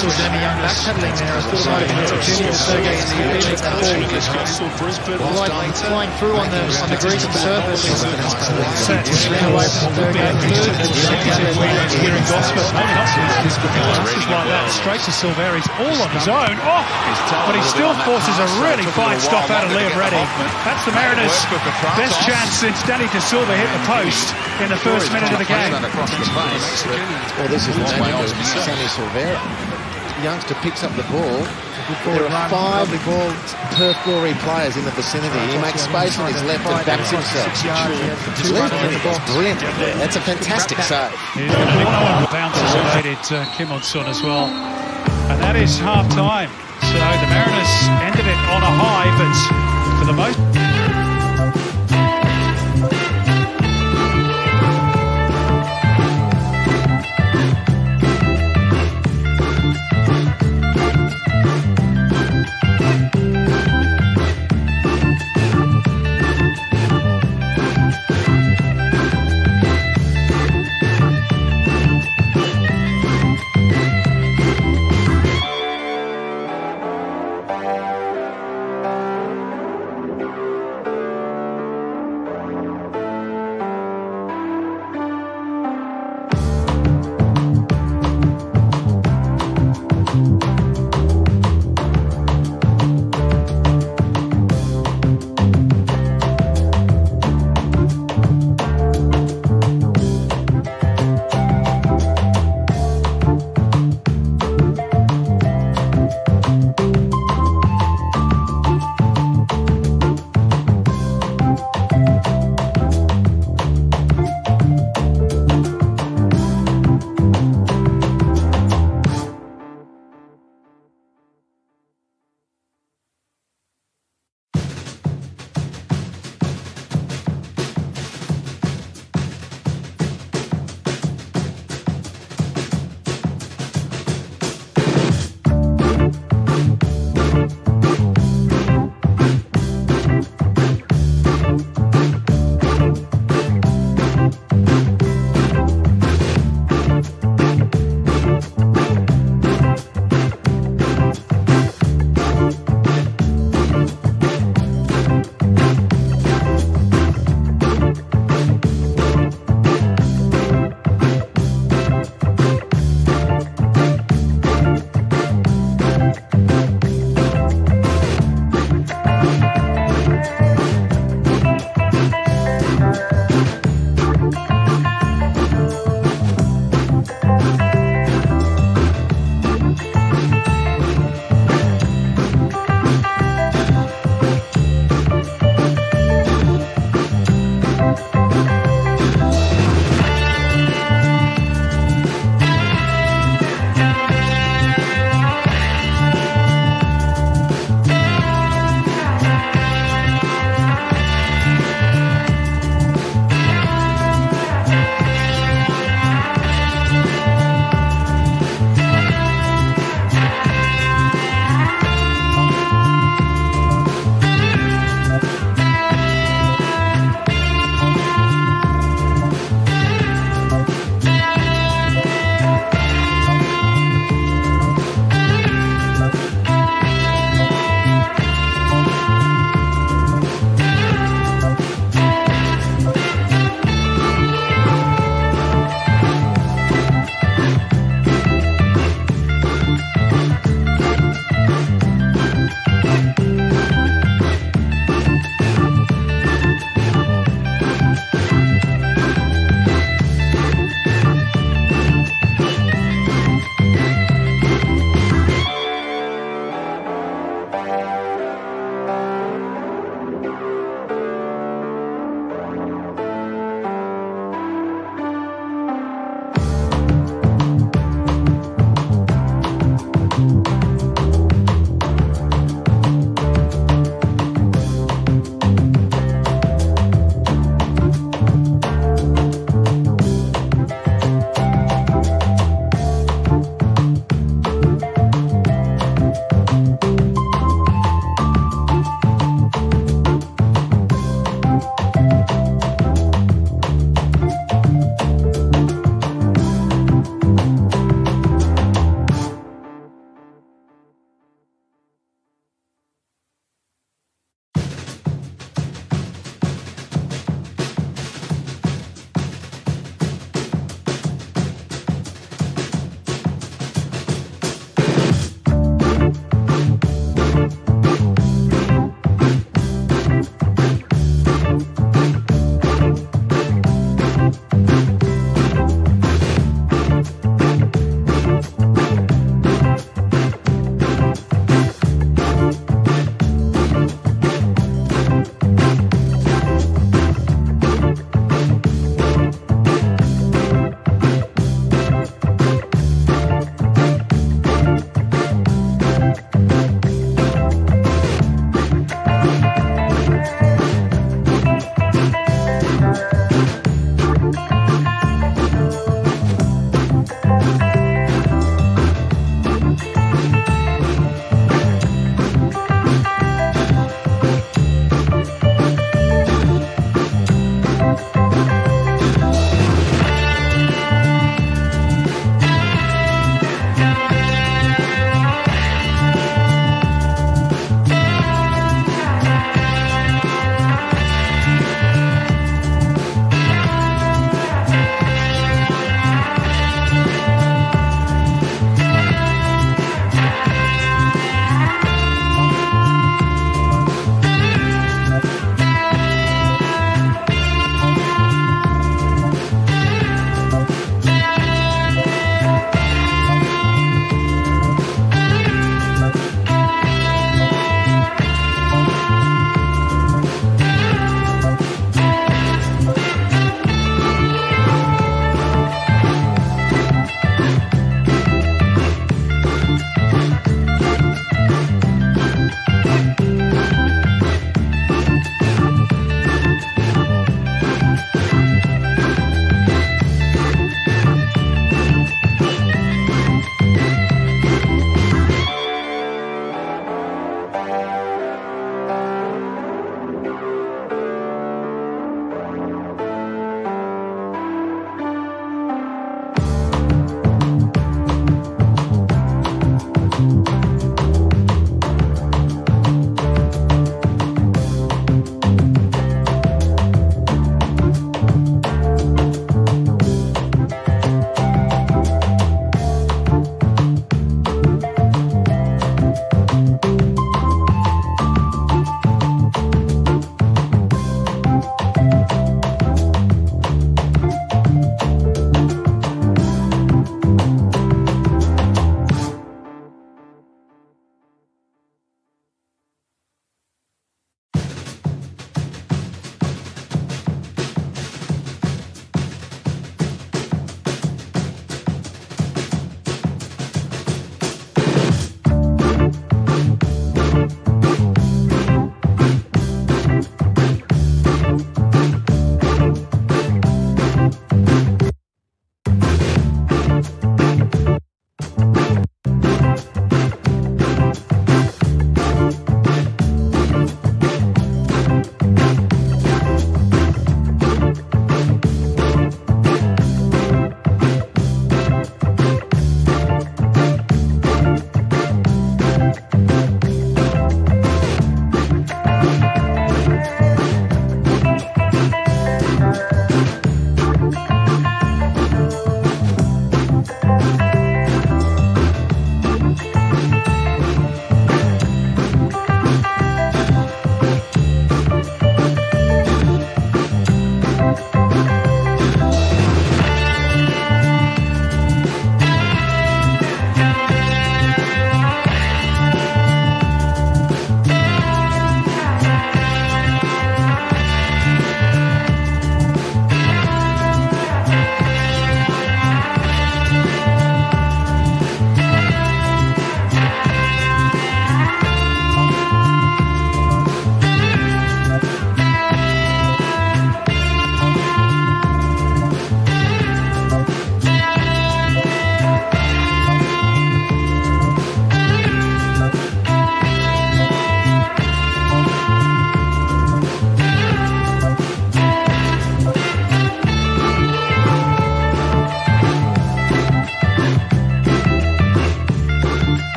Saw Jeremy Young backpedaling there. I thought it might have been an opportunity for Sergei in the flying through on the greasy surface. Ran away from the third game. Here in Gosford, maybe not passes like that, straight to Silveri's all on his own. Oh, but he still forces a really fine stop out of Liam Reddy. That's the Mariners' best chance since Danny De Silva hit the post in the first minute of the game. Well, this is the magic of Sammy Silvera. Youngster picks up the ball. There are 5 Perth Glory players in the vicinity. He makes space on his left and backs himself. That's brilliant. That's a fantastic save. Bounces evaded Kim On-sun as well. And that is half-time. So the Mariners ended it on a high, but for the most...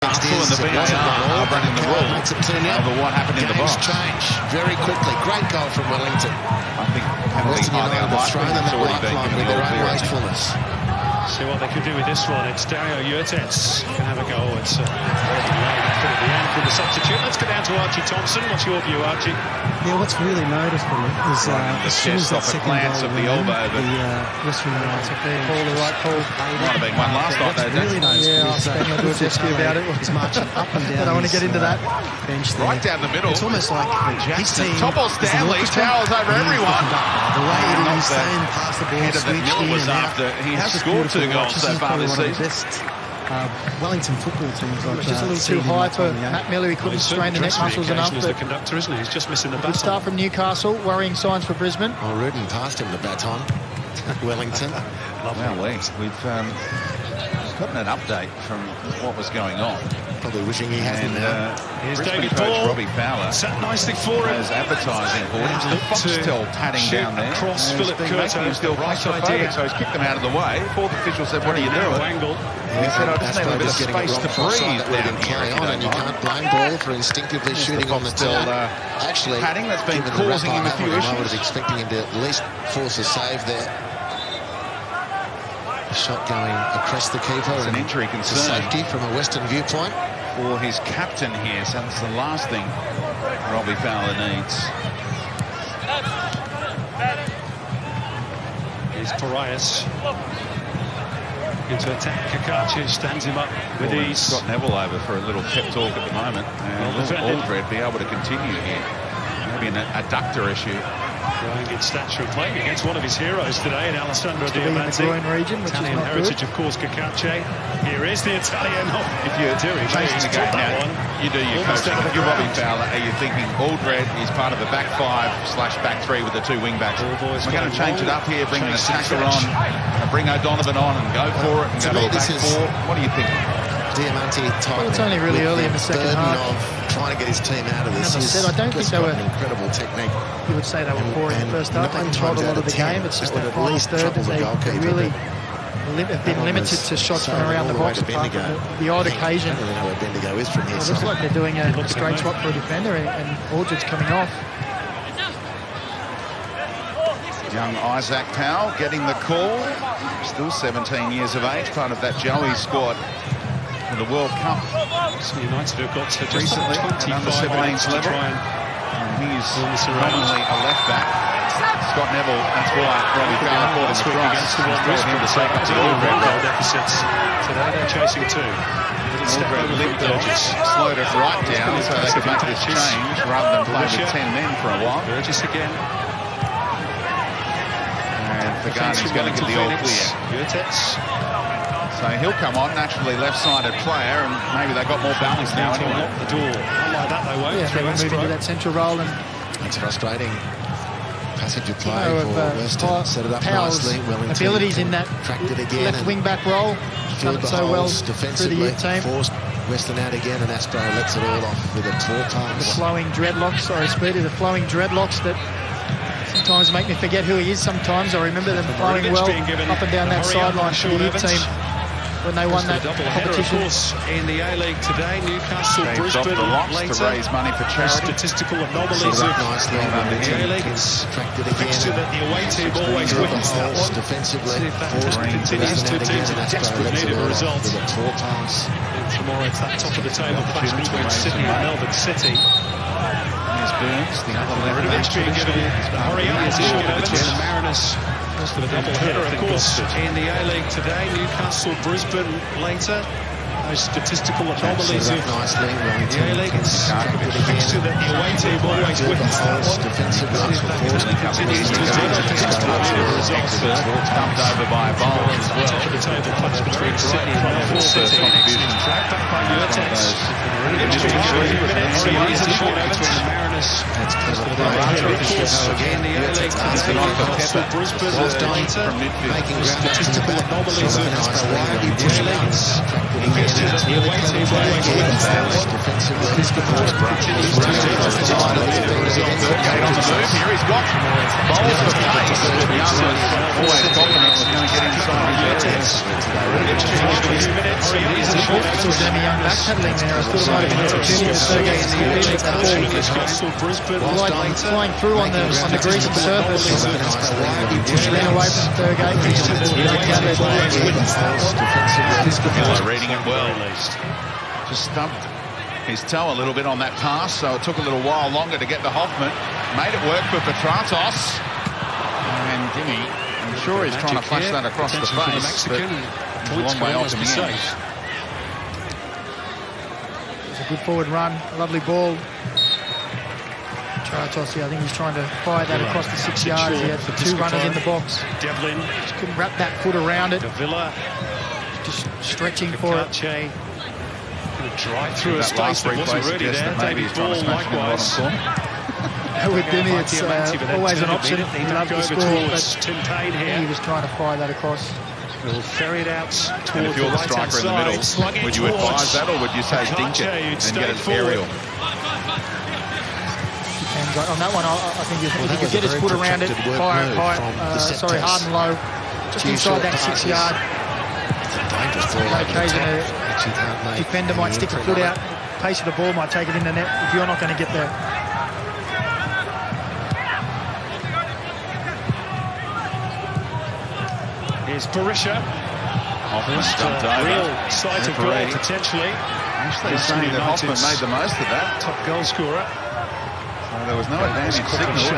Langsung and the VAR are running the rule over what happened in the box. Change very quickly. Great goal from Wellington. I think penalty Western highly United have thrown unlikely. them It's that already been lifeline given with the their all own clear. wastefulness. See what they can do with this one. It's Dario Yurtets can have a go. It's laid up at the end for the substitute. Let's go down to Archie Thompson. What's your view, Archie? Yeah, what's really noticeable is the as soon as chest that off a second glance goal of the went in, elbow, but the Western United Call the right call. might have been one last night, though. really noticeable Yeah, I was speaking to Jeffsky about it. It's marching up and down. I don't want to get into that. Bench there. Right down the middle. It's almost like his team. Topple is the Stanley orchestra. towers over He's everyone. the conductor. The way Not he's the saying pass the ball, header that switch Miller in was and out. after. He has It's just scored beautiful 2 to goals watch. This so is far probably this one of the season. best Wellington football teams I've Just a little seen too in my high for time, yeah. Matt Miller. He couldn't strain the neck muscles enough. As the But conductor, isn't he? He's just missing the good baton. start from Newcastle. Worrying signs for Brisbane. Oh, Rudin passed him the baton. Wellington. Well, we've gotten an update from what was going on. Probably wishing he hadn't And now. Here's Brisbane David coach Ball. Robbie Fowler Set nicely for him. has advertising for him. The Foxtel padding shoot down there. across And Philip he's been making him Curto. feel Right claustrophobic, idea. so he's kicked them out of the way. Fourth official said, "What are you Narrow doing?" angle. And he said, "I just need a bit of space to breathe That would have down been here." carry if you on, and you don't can't mind." blame Ball for instinctively shooting on the Foxtel, tap. Actually, padding that's been given the causing him a rap few I would have issues. expecting him to at least force a save there. A shot going across the keeper. It's an and injury to concern safety from a Western viewpoint. for his captain here, so that's the last thing Robbie Fowler needs. Here's Parias. Into attack. Kakachi stands him up with ease. Got Neville over for a little pep talk at the moment, and Well defended. Aldred be able to continue here. Maybe an adductor issue. Growing in stature and playing against one of his heroes today in Alessandro To be in the Diamanti. groin region, which is Italian not heritage, good. of course, Kakache. Here is the Italian. Oh, If you're dearie me, chasing he's the game dropped that now, one. you do your Almost coaching. out of If the you're Robbie ground. Fowler, are you thinking Aldred is part of the back 5/back 3 with the 2 wing backs? All boys We're going to going change it long, up here, bring an chasing attacker French. on, bring O'Donovan on and go for it and To go to me, a back this is- 4. What do you think? Diamanti tightening. Well, it's only really with early in the second burden half. of trying to get his team out of this. As I He's said, I don't think just they got were- an incredible technique. You would say they were poor in the first half. They 9 controlled a times lot out of the 10, game. It's just that that would at final least third trouble that the they goalkeeper, really but have been limited to shots from around the box apart from the odd occasion. I don't know where Bendigo is from here. It looks like they're doing a straight swap for a defender, and Aldrid's coming off. Young Isaac Powell getting the call. Still 17 years of age, part of that Joey squad for the World Cup. So United have got to just Recently, at 25 under 17s minutes to level. try and He's this around. nominally a left back. Scott Neville, that's why Robbie Fowler caught him last week across. against the World Told him to take it to Brisbane. Aldred. Goal deficits. Today they're chasing 2. Little step Aldred over limped from off, Burgess. slowed it right down so they could make this change rather than play with 10 men for a while. Burgess again. And Fagani's going to get the all clear. Yurtets. So he'll come on, naturally left-sided player, and maybe they got more balance now Now to anyway. unlock the door. Not like that they won't. Yeah, they Through will move into Astro. that central role, and It's frustrating. Passage of play of for Western. Set it up Powell's nicely. Wellington abilities in that tracked it again left and wing back role. Done filled it the so well holes through the defensively. youth team. Forced Western out again, and Astro lets it all off with a tall The pass. flowing dreadlocks, sorry Speedy, the flowing dreadlocks that sometimes make me forget who he is sometimes. I remember them flowing Murinovic well being given up and down a that hurry up sideline by for the Sean youth Evans. team when they won that Double header, of competition. course, in the A-League today. Newcastle, They dropped Brisbane the locks later. to raise money for charity. Statistical anomalies Set it of up nicely. the Wellington A-League. It's tracked it a fixture again. that the away team always Filled the wins that holes one. defensively. See if that Forced continues. Western Two out teams again, in and Astro desperate lets need it of a all off result. with a tall pass. And tomorrow it's that top of the table clash between Sydney and Melbourne City. Here's Burns, the other left Murinovic back. being given a hurry up position between the Mariners. For the double header, of course, in the A-League today. Newcastle, Brisbane later. Those statistical anomalies Set of it up nicely. the Wellington A-League. It's tracked it a fixture again. that the away team always Filled the wins that holes one. defensively. See if that Forced continues to Western do out that. again. Desperate need of a result. Dumped over by a bowl as well. Top of the table clash between Sydney and Melbourne City. Contribution. Dragged back by Yurtets. Murinovic Just being between given minutes, a hurry easy up short between between the Mariners. That's clever The play. Mariners, of course, again. in the A-League It's today. on for Newcastle, Pepper. Brisbane Well done later. from midfield. Making ground Statistical anomalies of nicely. the A-League. It's a fixture that the away team always wins that one. Defensively. Continues to do that. Gate on the move. Here he's got bowls for pace. Young was always confident with going to get inside his area. Saw Demi Young backpedaling there. I thought it might have been an opportunity for Sergei in the Phoenix. That ball flying through on the greasy surface. Ran away from Sergei. Reading it well. Just stumped his toe a little bit on that pass, so it took a little while longer to get to Hoffman. Made it work for Petratos. And Jimmy, I'm sure he's trying to flash that across the face, but he's a long way off in the end. It's a good forward run, lovely ball. Petratos, I think he's trying to fire that across the 6 yards. He had 2 runners in the box. Devlin just couldn't wrap that foot around it. Villa just stretching for it. Drive through a space that wasn't really there. David Ball likewise. With Demi, it's always an option. He loves to score, but Tim Payne here. He was trying to fire that across. He'll ferry it out towards and if you're the striker in the middle, would you advise that, or would you say dink it and get an aerial? And on that one, I think if he could get his foot around it, fire hard and low, just inside that 6 yard. Occasion a defender might stick a foot out, pace of the ball might take it in the net if you're not going to get there. Here's Barisha. Real sight of goal potentially. They're saying that Hoffman made the most of that. Top goal scorer. So there was no advantage signal. He's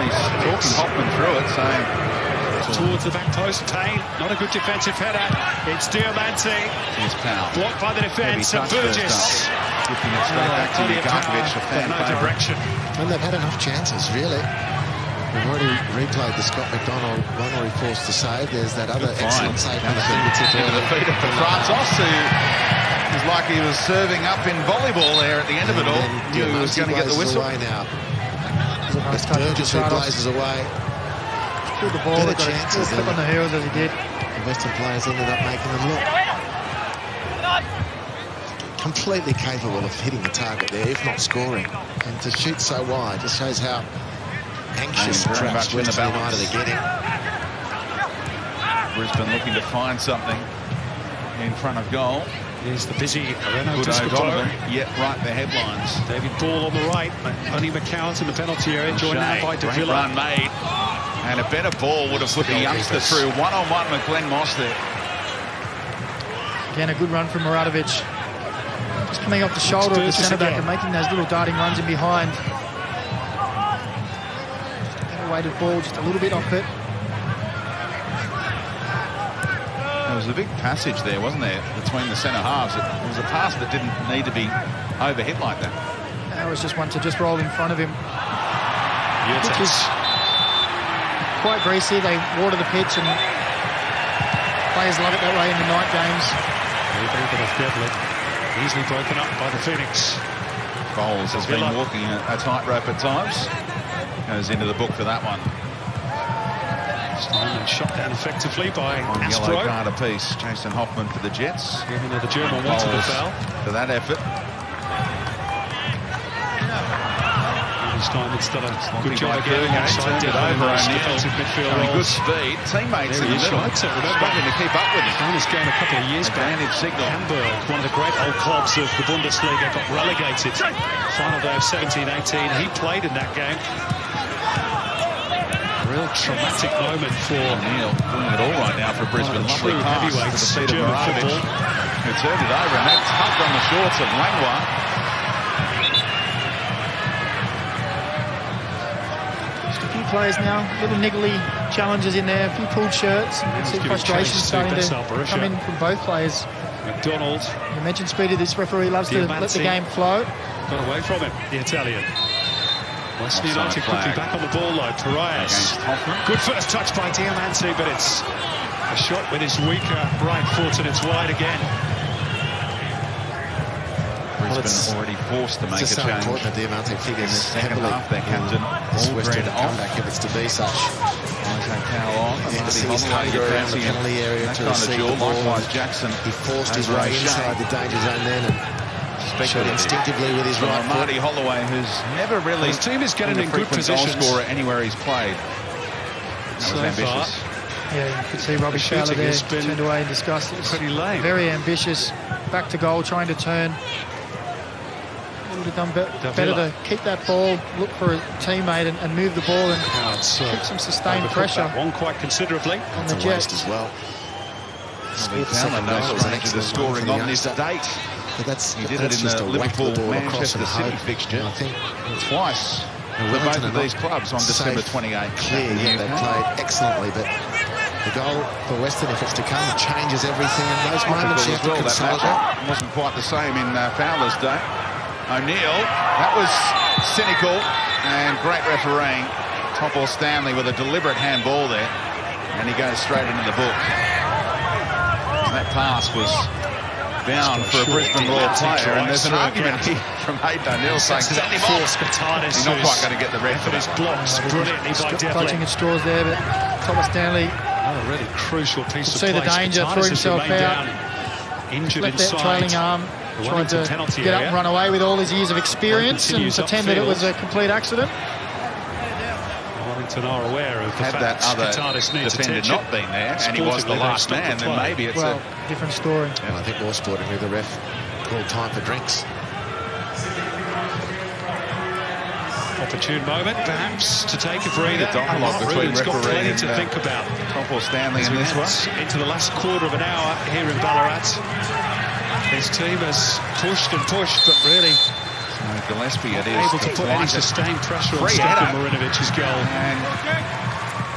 talking Hoffman through it, saying towards the back post. Payne, not a good defensive header. It's Diamante. Here's Powell. Blocked by the defence of Burgess. Gifting it straight back to Lukakovic, a fan no direction. And they've had enough chances, really. We've already replayed the Scott McDonald one where he forced to save. There's that other excellent save on the fingertip. Into the feet of Petratos, who was like he was serving up in volleyball there at the end of it all. Knew he was going to get the whistle. Now. Nice touch Burgess who blazes away. Threw the ball, got a flip on the heels as he did. The Western players ended up making them look completely capable of hitting the target there, if not scoring. And to shoot so wide just shows how anxious perhaps Western United are getting. Brisbane looking to find something in front of goal. Here's the busy Renault Good O'Donovan, yet right the headlines. David Ball on the right, only McCowan in the penalty area, joined now by De Villa. Run made, and a better ball would have put the youngster through. One-on-one with Glenn Moss there. Again, a good run from Muradovic. Just coming off the shoulder of the centre-back and making those little darting runs in behind. Weighted ball just a little bit off it. There was a big passage there, wasn't there, between the centre halves. It was a pass that didn't need to be overhit like that. That was just one to just roll in front of him. Which is quite greasy. They water the pitch and players love it that way in the night games. Easily broken up by the Phoenix. Bowles has been walking a tightrope at times. Goes into the book for that one. And shot down effectively by Astro. Yellow card apiece. Jason Hoffman for the Jets. Even though the German wanted the foul. For that effort. This time it's done a good job of getting outside. Turned it over defensive midfield. Showing good speed. Teammates in the middle. Struggling to keep up with him. Won this game a couple of years back. Signal. Hamburg, one of the great old clubs of the Bundesliga, got relegated. Final day of 17-18. He played in that game. Real traumatic moment for Neil, doing it all right now for Brisbane. Lovely pass to the feet of Muradovic, who turned it over and then tugged on the shorts of Langwa. Just a few players now, little niggly challenges in there, a few pulled shirts. You can see frustration starting to come in from both players. McDonald. You mentioned Speedy, this referee loves to let the game flow. Got away from him, the Italian. Western United quickly back on the ball though. Parias. Good first touch by Diamante, but it's a shot with his weaker right foot and it's wide again. Brisbane already forced to make a change. It's so important that Diamante fit in this second half. Their captain, this Western comeback, if it's to be such. Isaac Powell on. He's hunger around the penalty area to receive the ball. Likewise, Jackson. He forced his way inside the danger zone then and shot instinctively with his right foot. Marty Holloway, who's never really his team is getting in good positions. Goal scorer anywhere he's played. That was ambitious. Yeah, you could see Robbie Fowler there turned away in disgust. It was pretty lame. Very ambitious, back to goal, trying to turn. He would have done better to keep that ball, look for a teammate and move the ball and keep some sustained pressure. One quite considerably on the Jets as well. Fowler knows the scoring on this date. But he did it in the Liverpool-Manchester City fixture twice for both of these clubs on December 28th. Clear, yeah, they played excellently, but the goal for Western, if it's to come, changes everything. And those moments you have to consolidate. Wasn't quite the same in Fowler's day. O'Neill, that was cynical and great refereeing. Topple Stanley with a deliberate handball there, and he goes straight into the book. And that pass was bound for a Brisbane Roar player, and there's an argument here from Hayden O'Neill saying he's not quite going to get the red for this. Blocks brilliantly by Devlin. Clutching at straws there, but Thomas Stanley, another really crucial piece of play. See the danger, threw himself out, injured left that trailing arm, tried to get up and run away with all his years of experience and pretend that it was a complete accident. Wellington are aware of the fact that other needs defender attention. not been there, and he was the last man, then maybe it's a different story. And I think more sportingly, the ref called time for drinks. Opportune moment, perhaps, to take a breather. The dialogue between referee and to think about. Topple Stanley in this one. Into the last quarter of an hour here in Ballarat. His team has pushed and pushed, but really Gillespie it is able to put any sustained pressure on Stefan Marinovic's goal. And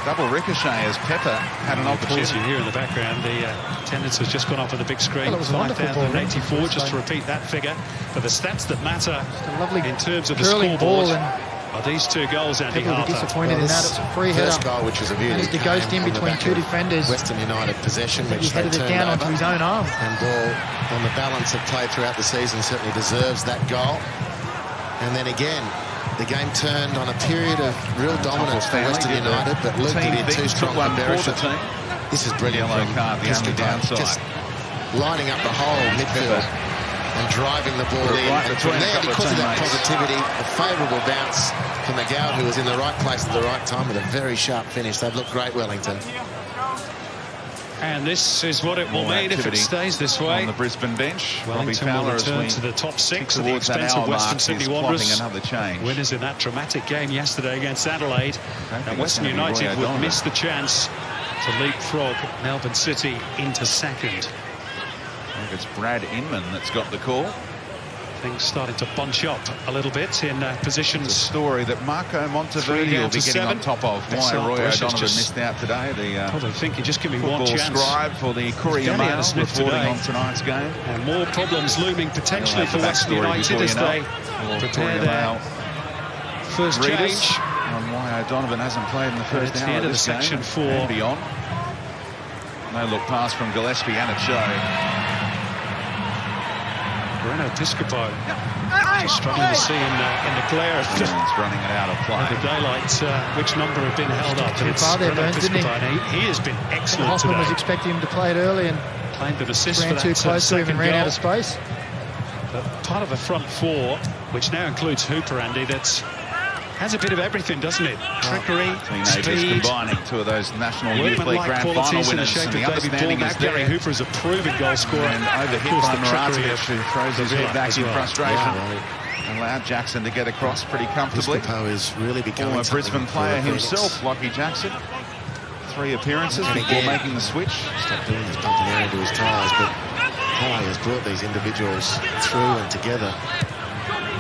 double ricochet as Pepper had an opportunity. Here in the background, the attendance has just gone up on the big screen. Well, it was 5,084, just to repeat that figure. But the stats that matter in terms of the scoreboard are these two goals, Andy People will be disappointed in that. It's a free header. First goal, which was a beauty, managed to ghost in between two defenders. Western United possession, which he headed it down onto his own arm. And ball on the balance of play throughout the season certainly deserves that goal. And then again, the game turned on a period of real dominance for Western United, but Luke did too strong for Beresford. This is brilliant from Piscopo, just lining up the whole midfield and driving the ball in. And from there, because of that positivity, a favourable bounce from McGowan, who was in the right place at the right time with a very sharp finish. They've looked great, Wellington. And this is what it will mean if it stays this way. On the Brisbane bench, Wellington will return to the top six at the expense of Western Sydney Wanderers. Another change. Winners in that dramatic game yesterday against Adelaide. And Western United would miss the chance to leapfrog Melbourne City into second. I think it's Brad Inman that's got the call. Things starting to bunch up a little bit in positions. It's a story that Marco Monteverdi will be getting on top of. Why Roy O'Donovan missed out today. The probably thinking, just give me one chance. Scribe for the Courier Mail reporting on tonight's game. And more problems looming potentially for Western United as they prepare their first change. On why O'Donovan hasn't played in the first hour of this game. Section 4 and beyond. No look pass from Gillespie, and it showed. Breno Piscopo just struggling to see in the glare of running it out of play. The daylight, which number had been held up. It's Breno Piscopo, he has been excellent Hoffman today. was expecting him to play it early and claimed an assist ran for too that close to him and ran out of space. But part of a front four, which now includes Hooper, Andy, that has a bit of everything, doesn't it? Trickery, speed, combining two of those National Youth League Grand Final winners. In the shape of David Ball. Now Gary Hooper is a proven goal scorer. And overhit by Maratovich, who throws his head back in frustration. Allowed Jackson to get across pretty comfortably. Piscopo is really becoming a Brisbane player himself, Lockie Jackson. 3 appearances before making the switch. Stopped doing this pumping air into his tyres, but Holly has brought these individuals through and together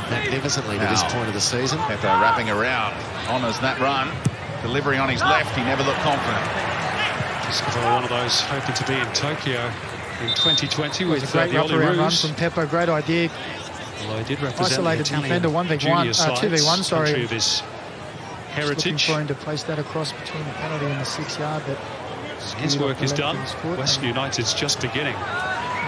magnificently to this point of the season. Pepper wrapping around, honours that run, delivering on his left. He never looked confident. One of those hoping to be in Tokyo in 2020 with a great the Ollie run from Pepper. Great idea. Although he did represent isolated the defender 2v1. Sorry, of his heritage. Looking for him to place that across between the penalty and the 6-yard, but his work is done. Western United's just beginning.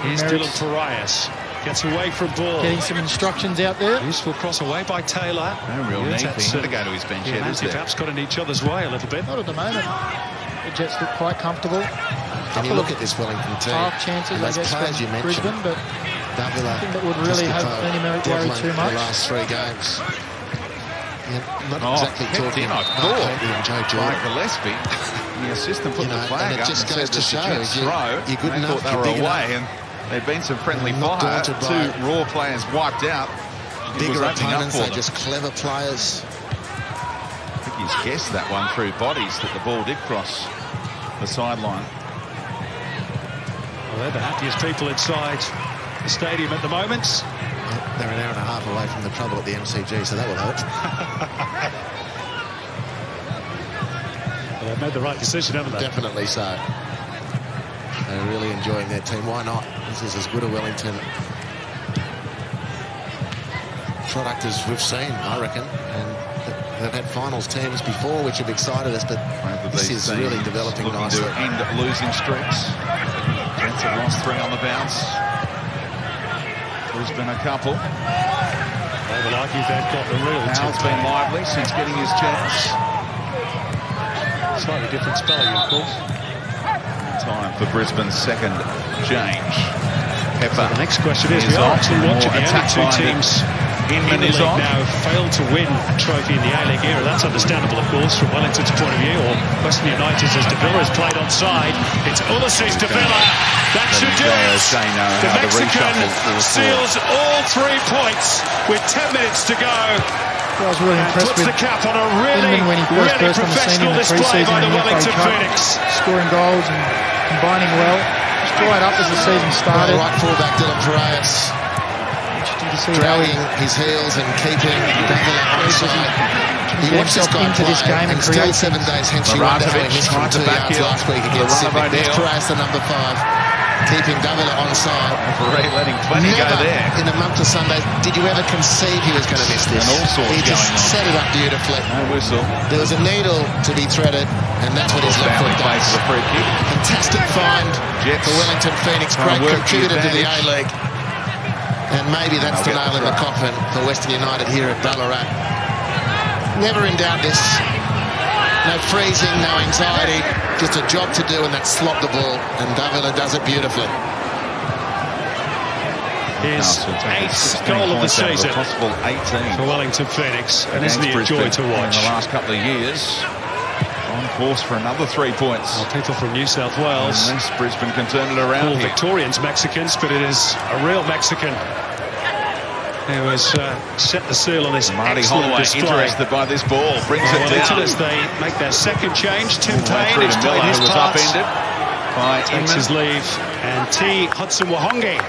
Here's Dylan Parias. Gets away from ball. Getting some instructions out there. Useful cross away by Taylor. No real need for him to go to his bench yet, is there? Perhaps got in each other's way a little bit. Not at the moment. The Jets look quite comfortable. Can you look at this Wellington team? Half chances, I guess, for Brisbane, but Davila, I think that would really have any merit worry too much. The last 3 games. Yeah, not exactly talking Mark Haley and Joe Jordan. Gillespie. The assistant put the flag and it up just and goes said to that show the Jets you're good they enough, thought they you're were big away, enough. and there'd been some friendly Not fire. daunted by 2 Raw players wiped out. It was Bigger opening up opponents, for they're them. just clever players. I think he's guessed that one through bodies that the ball did cross the sideline. Well, they're the happiest people inside the stadium at the moment. They're an hour and a half away from the trouble at the MCG, so that will help. Well, they've made the right decision, haven't they? Definitely so. They're really enjoying their team. Why not? This is as good a Wellington product as we've seen, I reckon. And they've had finals teams before which have excited us, but this is really developing nicely. To end losing streaks. Jets have lost 3 on the bounce. Brisbane a couple. They will argue they've got the real Powell's been lively since getting his chance. Slightly different spelling, of course. Time for Brisbane's second change. Pepper. The next question is, we off. are actually watching the only 2 Attack-minded teams in Inman the is league on. now have failed to win a trophy in the A-League era. That's understandable, of course, from Wellington's point of view, or Western United's, as De Villa has played onside. It's Ulysses De Villa. That should do it. The Mexican seals all 3 points with 10 minutes to go. I was really impressed Puts with the cap on a really, Inman when he first really burst on the scene professional in the display pre-season by in the the FA Wellington Cup, Phoenix. scoring goals and combining well. Just right up as the season started. Well, right fullback Dylan Piraeus Interesting to see how dragging his heels and keeping Davila onside. He watched this guy into play, this game and and still create 7 days hence you wonder how he missed from 2 yards last week against Sydney. There's Piraeus, the number 5, keeping Davila onside. Referee letting plenty go Never there. in a month of Sundays did you ever conceive he was going to miss this. And all sorts He just going on. set it up beautifully. No whistle. There was a needle to be threaded, and that's what his left foot Stanley plays does. the free kick. Fantastic find Jets for Wellington Phoenix. trying Great to work contributor the to the advantage. A-League. And maybe that's the They'll get nail the in the try. coffin for Western United here at Ballarat. Never in doubt this. No freezing, no anxiety. Just a job to do, and that's slot the ball. And Davila does it beautifully. His Newcastle taking 8th 16 goal of the points out season a possible 18 for Wellington Phoenix, and isn't he a against joy Brisbane to watch? in the last couple of years. On course for another 3 points. Well, people from New South Wales Unless Brisbane can turn it around call here. Victorians Mexicans, but it is a real Mexican who has set the seal on this Marty excellent Holloway display. interested by this ball, brings it Wellington down. as they make their second change. Tim All the way Payne through has to played Miller, his who was part, upended by takes his Inman. leave, and T. Hudson Wahongi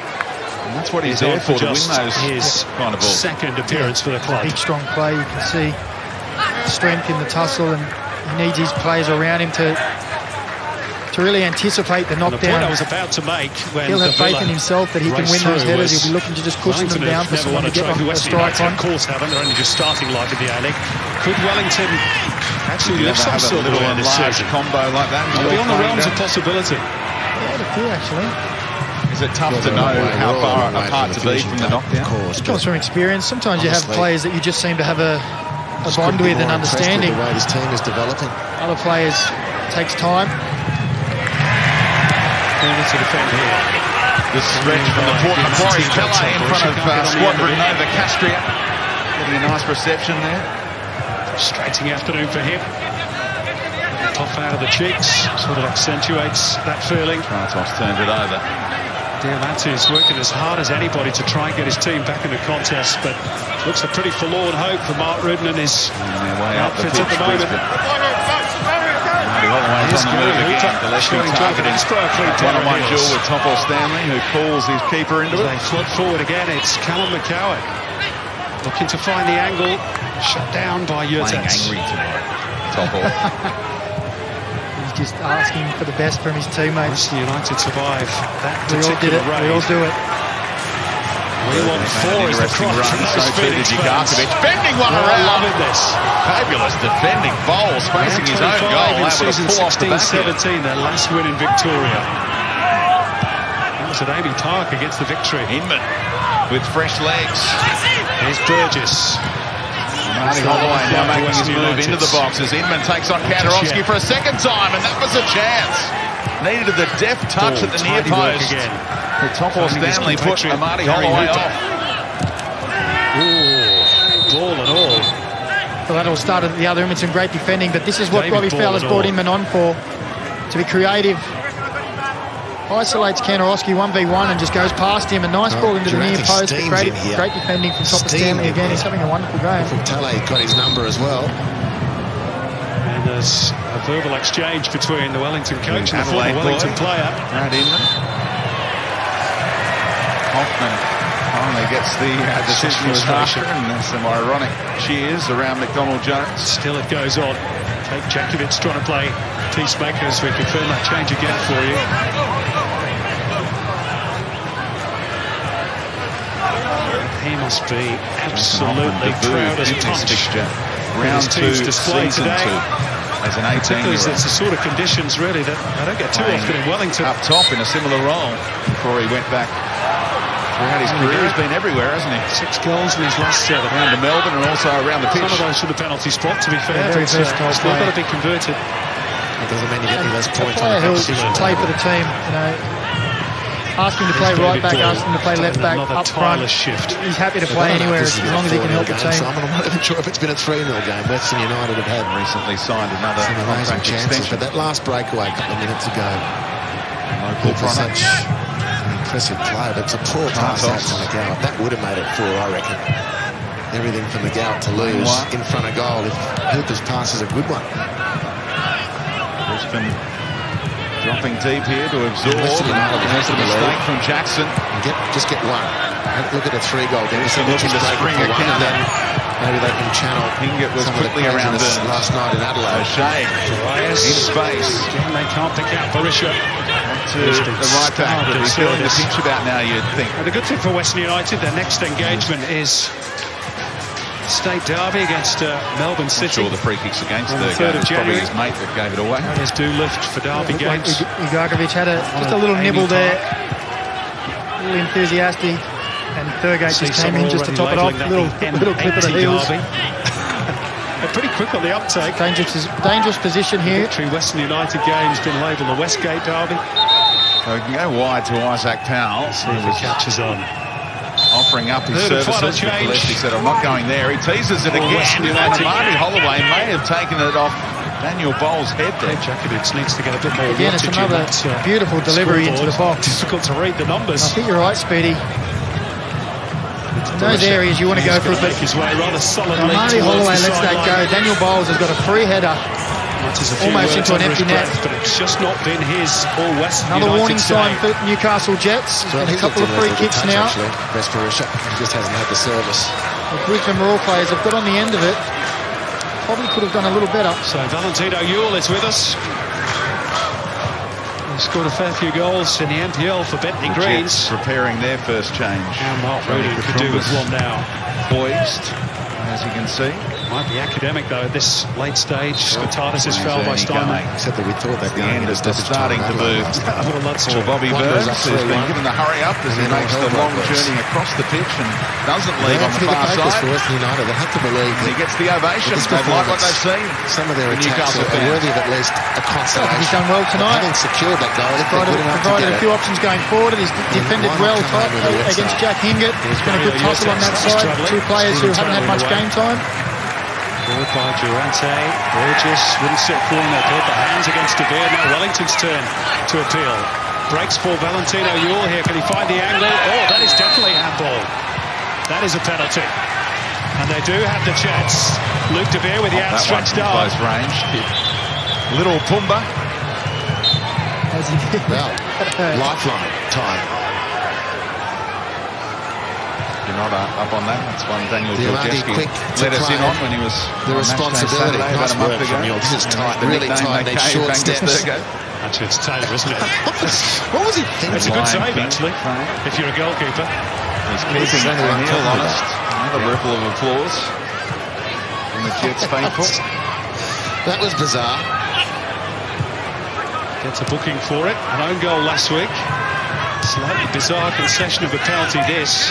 And that's what he's is there on for, to win just those his kind of balls. second appearance for the club. big, strong play. You can see strength in the tussle, and he needs his players around him to really anticipate the And the point knockdown. I was about to make when He'll have De faith Villa in himself that he can raced win those through headers. was He'll be looking to just cushion them Wellington down have for never someone won to a get trophy. on a Western strike United, on. of course, haven't. They're only just starting life in the A-League. Could Wellington actually You live ever some have a sort of little way this enlarged season? combo like that? It'll be on the realms of possibility. Quite a few, actually. Is it tough to know how far apart to be from the knockdown? It comes from experience. Sometimes you have Honestly, players that you just seem to have a bond with and understanding. The way this team is developing. Other players, it takes time. Corner to defend here. The stretch from the Port Macquarie Pele in front of Squadron Nova Castria. Getting a nice reception there. Frustrating afternoon for him. Puff out of the cheeks sort of accentuates that feeling. Kratos turned it over. Diamante is working as hard as anybody to try and get his team back in the contest, but looks a pretty forlorn hope for Mark Rudden and his On their way up the outfit pitch, at the moment. Brisbane. Marty Holloway's on the move again. Gillespie targeting one-on-one duel with Topo Stanley, who pulls his keeper into They it. flood forward again. It's Callum McCowan looking to find the angle, shut down by Playing Yurtets. angry tonight. Topo. He's just asking for the best from his teammates. Western United survive that We all did particular it. raid. We all do it. We want four as the Interesting crop run. from So those too did Phoenix fans. Jugarkovic. Bending one They're all around. loving this. Fabulous defending bowls, facing his own 25 goal. in Able to season pull off the back heel. 16-17, their last win in Victoria. That was at Amy Park against the Victory. Inman with fresh legs. Here's Burgess. Marty Holloway now making his move into the box as Inman takes on Kandarovski for a second time, and that was a chance. Needed the deft touch at the near Tidy work post. again. The Topo Stanley put Marty Holloway off. Ooh, ball and all. Well, that all started at the other end with some great defending, but this is what David Robbie Ball Fowler's and brought all. Inman on for. to be creative. Isolates Kanarowski 1v1 and just goes past him. A nice ball into the near post. Great defending from Topper Stanley again. He's having a wonderful game. From Tale got his number as well. And there's a verbal exchange between the Wellington coach and the former Wellington player. Right in them. Hoffman finally gets the decision with Harker, and there's some ironic cheers around McDonald Jones. Still it goes on. Kate Jakovic trying to play peacemaker as we confirm that change again for you. He must be absolutely proud as punch. Round 2, display season today. 2, as an 18-year-old. It's the sort of conditions really that I don't get too often in Wellington. Up top in a similar role before he went back. Throughout his career, he's been everywhere, hasn't he? 6 goals in his last 7. Around to Melbourne and also around the pitch. Some of those for the penalty spot, to be fair. Yeah, very Still versatile got to be converted. It doesn't mean you get any less A points player on who'll the play for the team, you know. Ask him to play right back, ask him to play left back, up front. Shift. He's happy to play anywhere as long as he can help the team. Simon, I'm not even sure if it's been a 3-0 game. Western United have had Recently signed another some amazing contract chances, extension. but that last breakaway a couple of minutes ago, Local for product. such an impressive play, but it's a poor pass out to McGowan. That would have made it 4, I reckon. Everything for McGowan to lose in front of goal if Hooper's pass is a good one. Brisbane dropping deep here to absorb. Western United And there's a mistake from Jackson. And just get one. And look at a 3-goal deficit. Looking to spring a and then counter. maybe they can channel Hingett was some of the quickly around craziness Burns. last night in Adelaide. O'Shea in space. Again, they can't pick out Barisha. To the right back, but he's feeling the pinch about now, you'd think. And the good thing for Western United, their next engagement is State Derby against Melbourne City. Sure, the free kicks against On the the 3rd of game. Probably January. his mate that gave it away. Players do lift for Derby games. Igakovic had just a little nibble there. A little enthusiastic. And Thurgate just came in just to top it off. Little clip of the heels. They're pretty quick on the uptake. Dangerous position here. Victory Western United game's been labelled the Westgate Derby. So he can go wide to Isaac Powell. See if he catches on. Offering up his Third and final services, but change. Gillespie said, I'm not going there. He teases it again. Western United. Marty Holloway may have taken it off Daniel Bowles' head there. Jakovic needs to get a bit more Again, it's wattage in another that, beautiful delivery into the scoreboard. box. Difficult to read the numbers. I think you're right, Speedy. In those areas you want to go for it, but Make his way rather solidly. Marty towards Holloway the lets that sideline. go. Daniel Bowles has got a free header. Almost into an empty net. But it's just not been his all Western Another United warning sign day. for Newcastle Jets. And a couple of free kicks now. Best Barisha. He just hasn't had the service. The Brisbane Roar players have got on the end of it. Probably could have done a little better. So Valentino Ewell is with us. He scored a fair few goals in the NPL for Bentney Greens. Preparing their first change. And Mark Rooney could do with one now. Poised, as you can see. Might be academic though at this late stage. Scotardis is fouled by Steinman. Except that we thought that The end is just starting to move. Well, that's For true. Bobby One Burns, goes up who's been 3-1. given the hurry up as he And then makes on the hold long progress. journey across the pitch and doesn't leave on the far for side. Western United. They have to believe And he that gets the ovation. this They like what performance, they've seen. some of their The attacks Newcastle are fans. worthy of at least a consolation. He's done well tonight. Having secured that goal, if they're good enough to Provided get a few it. options going forward. He's defended why not well come over the left against side? Jack Hingett. He's been a good tussle on that side. Two players who haven't had much game time. Forward by Durante. Burgess wouldn't sit for him. They put the hands against De Beer. Now Wellington's turn to appeal. Breaks for Valentino Ewell here. Can he find the angle? Oh, that is definitely handball. That is a penalty. And they do have the chance. Luke De Beer with the That one outstretched from arm. close range. Little Pumba. Well, lifeline time. You're not up on that. That's one Daniel The Georgieski quick to let us in play. on when he was The on Matchday responsibility. Saturday Nice about a month work ago. from you. This is tight, The really nickname tight. they These gave short Angus steps. Thurgood. Actually, it's Taylor, isn't it? What was he thinking? It's a good Line save, kick. actually, if you're a goalkeeper. He's keeping exactly what I'm O'Neill talking honest. Another ripple of applause from the Jets faithful. That was bizarre. Gets a booking for it. An own goal last week. Slightly bizarre concession of a penalty this.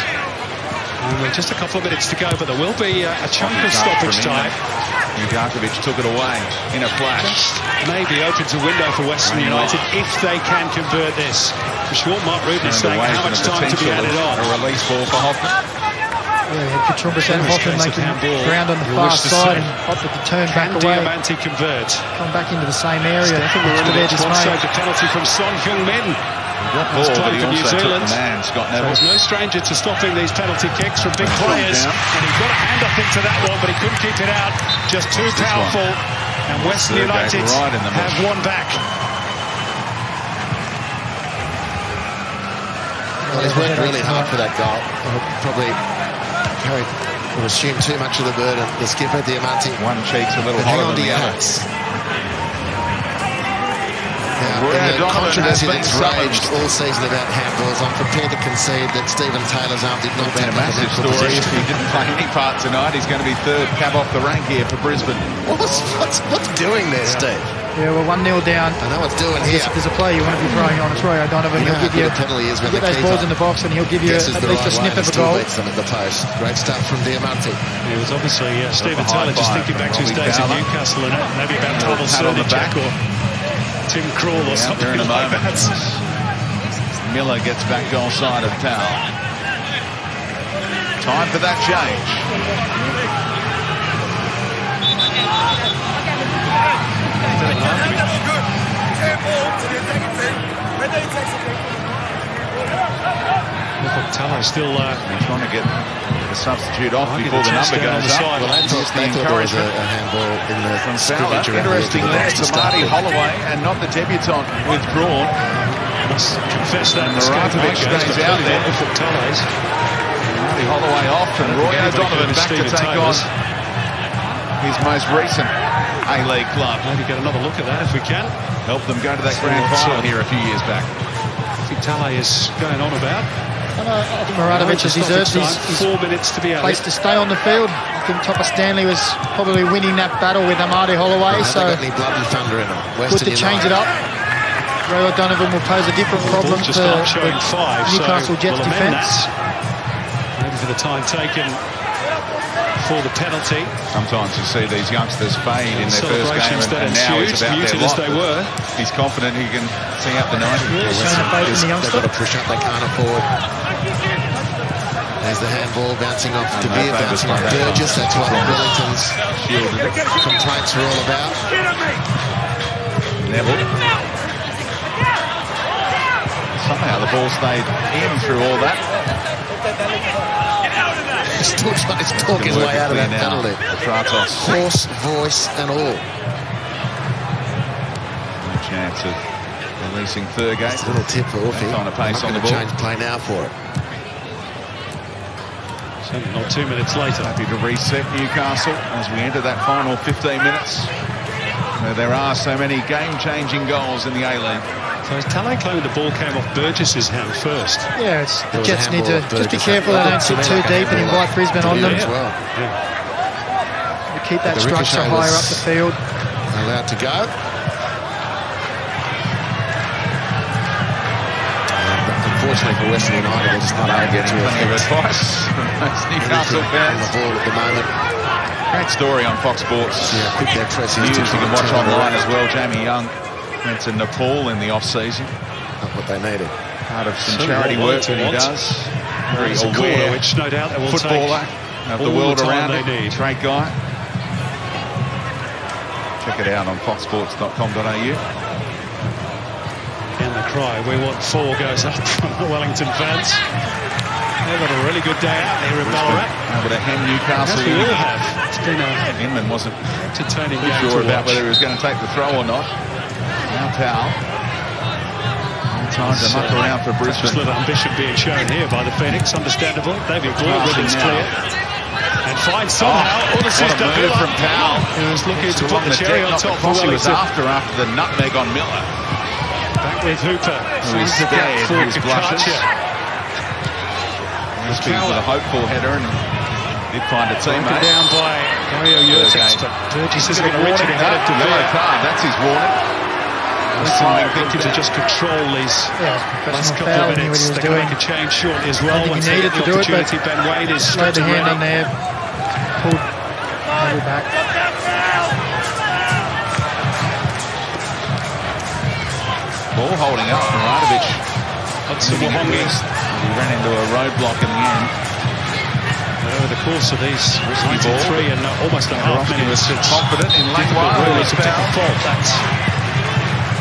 And with just a couple of minutes to go, but there will be a chunk of stoppage time. Ugarkovic took it away in a flash. Just maybe opens a window for Western United if they can convert this. For sure, Mark Ruben is saying how much time to be added on. A release ball for Hoffman. Yeah, he had Kachumbas and Hoffman making ground on the far side, and opted to turn back away. Diamanti convert? Come back into the same area. To their dismay. The penalty from Son Heung-min. What ball, but he also took the man, Scott Neville. There's no stranger to stopping these penalty kicks from big players. And he got a hand up into that one, but he couldn't keep it out. Just too powerful. And Western United have one back. Well, he's worked really hard for that goal. Probably carried or assumed too much of the burden. The skipper, Diamanti. One cheek's a little hotter than the other. The controversy that's raged all season about handballs, I'm prepared to concede that Stephen Taylor's arm did not been a massive story. If he didn't play any part tonight, he's going to be third cab off the rank here for Brisbane. What's doing there, Steve? Yeah, we're 1-0 down. I know what's doing here. If there's a player you want to be throwing on, it's Roy O'Donovan. He'll give you get those balls in the box, and he'll give you at least a sniff of a goal. Them at the post. Great stuff from Diamanti. It was obviously Stephen Taylor just thinking back to his days at Newcastle and maybe about Thomas on the back or Tim Krul or something like that. Miller gets back goal side of Towel. Time for that change. Tallow still trying to get the substitute off before the number goes up. Well, they thought there was a handball in the scrimmage. Interesting there to Marty Holloway, and not the debutant withdrawn. Must confess that Maratovich stays out there. Marty Holloway off, and Roy O'Donovan back to take on his most recent A-League club. Maybe get another look at that if we can. Helped them go to that grand final here a few years back. I think Talay is going on about. I think Maratovich has deserved his 4 minutes to be out. Place to stay on the field. I think Topper Stanley was probably winning that battle with Marty Holloway. So got any blood and thunder in them. Good to change it up. Roy O'Donovan will pose a different problem for Newcastle Jets defence. Maybe for the time taken for the penalty. Sometimes you see these youngsters fade in their first game, and now it's about their lot. They were. He's confident he can see out the 90. They've got to push up, they can't afford. There's the handball bouncing off De Beer, bouncing off Burgess. That's what Wellington's complaints are all about. Neville. Somehow the ball stayed in through all that. He's still trying to talk his way out of that penalty. Hoarse voice and all. No chance of releasing Thurgate. Just a little tip for Uffy. On a pace on the ball. Change play now for it. So not 2 minutes later. Happy to reset Newcastle as we enter that final 15 minutes. There are so many game-changing goals in the A-League. So as Talay claimed the ball came off Burgess's hand first. Yeah, the Jets need to just be careful they don't sit too deep and invite Brisbane on them. Well. To keep that structure higher up the field. Allowed to go. Unfortunately for Western United, they're just not able to advice from most Newcastle fans on the ball at the moment. Great story on Fox Sports. Yeah, quick their press. News you can watch online as well. Jamie Young went to Nepal in the off-season. Not what they needed. Part of some charity work that he does. Very aware which no doubt will footballer of the world around him. Great guy. Check it out on foxsports.com.au. And the cry, we want 4 goes up from the Wellington fans. They've got a really good day out here in Ballarat. Able to hem Newcastle. We all have. It's been Inman wasn't entertaining too sure about whether he was going to take the throw or not. Now Powell. Time to muck around for Brisbane. Just a little ambition being shown here by the Phoenix, understandable. David Ball, ribbons clear. And finds somehow, what a move from Powell. He was looking to put the cherry on top for Wellington. He was after the nutmeg on Miller. Back with Hooper. Who's scared for his blushes. Must be with a hopeful header and did find a teammate. Down by Mario Yurtex, but Burgess is going to reach it ahead of De Beer. That's his warning. Thinking to just control these last couple of minutes. They can make a change shortly as well. Once they get the opportunity, Ben Wade is straight the hand on there. Pulled back. Ball holding up from Maratovich. Hudson Wahongi. He ran into a roadblock in the end. over the course of these 93 and almost a half minutes. It's confident in Langwell, really who to pick a fouled. fault. That's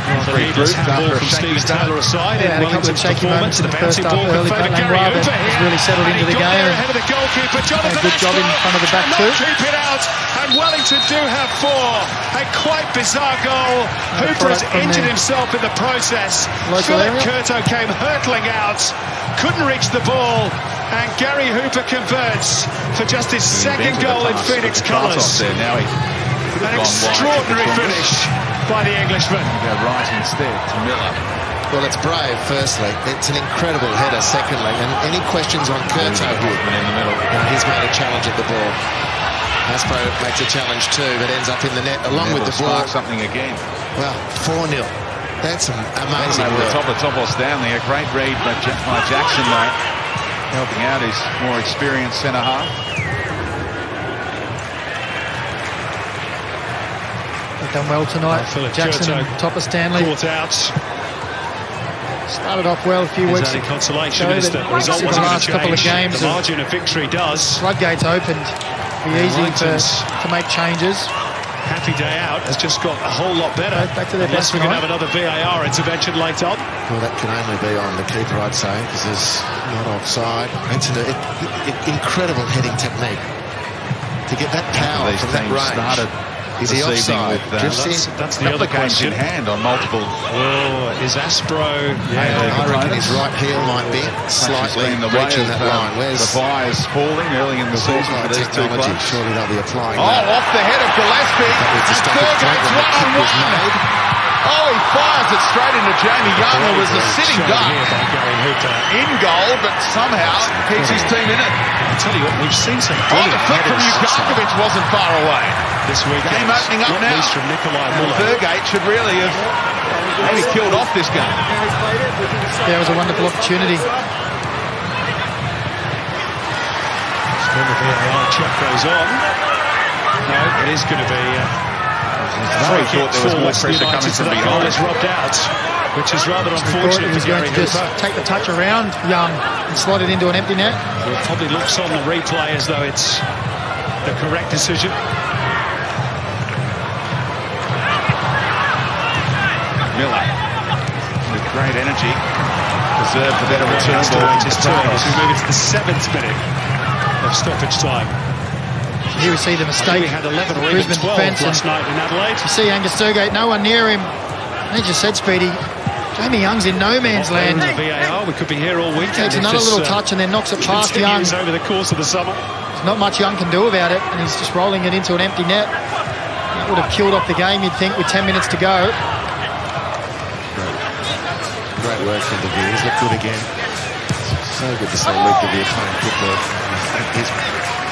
rather needless handball from Steve Taylor aside. Yeah, In a couple of Wellington's shaky moments performance, in the the first bouncy half ball early, can but favour Gary Langwell Hooper has here. really settled And into he the got game. there ahead of the goalkeeper, Jonathan good job in Astro, front of the back and two. not keep it out. And Wellington do have 4. A quite bizarre goal. Hooper has injured himself in the process. Philip Curto came hurtling out, couldn't reach the ball, and Gary Hooper converts for just his second goal in Phoenix colours. Now An extraordinary finish by the Englishman. Go right instead to Miller. Well, it's brave, firstly. It's an incredible header, secondly. And any questions on Curto here? In the middle. He's made a challenge at the ball. Aspro makes a challenge too, but ends up in the net along with the ball. Something again. Well, 4-0. That's amazing Over the work. top of Stanley. A great read by Jackson, though. Helping out his more experienced centre half. They've done well tonight. Jackson and top of Stanley. Caught out. Started off well a few weeks His only ago. consolation is that the result The wasn't going last to couple of change. games The margin of victory does. Floodgates opened. Be easy Wellington's to make changes. happy day out has just got a whole lot better. Back to their Unless best we can tonight. have another VAR intervention later on. Well, that can only be on the keeper, I'd say, because there's not offside. It's an incredible heading technique. To get that power These from that teams range. started Is he this evening offside? with Drifts in. That's the other games question. in hand on multiple. Oh, is Aspro? I reckon his right heel might be slightly been the way reaching of, that line. Where's the buys falling early in the season for these two technology? clubs. Surely they'll be applying Oh, that. off the head of Gillespie. That was just And like a Thurgo's flag when the kick was made. Oh, he fires it straight into Jamie Young, who was a sitting Shot duck here by Gary Hooper. in goal, but somehow keeps his team in it. I tell you what, we've seen some Oh, brilliant the flick from headers Jukovic wasn't far away. this weekend. Game opening up Not now. least from Nikolai And Muller. Thurgate should really have maybe killed off this game. Yeah, it was a wonderful opportunity. Still the VAR check goes on. No, it is going to be I thought there was more pressure coming from that goal is behind. rubbed out, which is rather Thought unfortunate he was for going Gary to just Hooper. take the touch around Young and slot it into an empty net. It probably looks on the replay as though it's the correct decision. Miller with great energy deserved a better return It's to ball. wait his turn as we move into the 7th minute of stoppage time. Here we see the mistake. We had 11 or even Brisbane 12 defence. last night in Adelaide. You see Angus Thurgate, no one near him. As you said, Speedy, Jamie Young's in no man's land. The VAR, we could be here all weekend. Takes if another this, little touch and then knocks it past Young. continues over the course of the summer. There's not much Young can do about it, and he's just rolling it into an empty net. That would have killed off the game, you'd think, with 10 minutes to go. Great work from De Beer. He's looked good again. So good to see Luke De Beer playing football.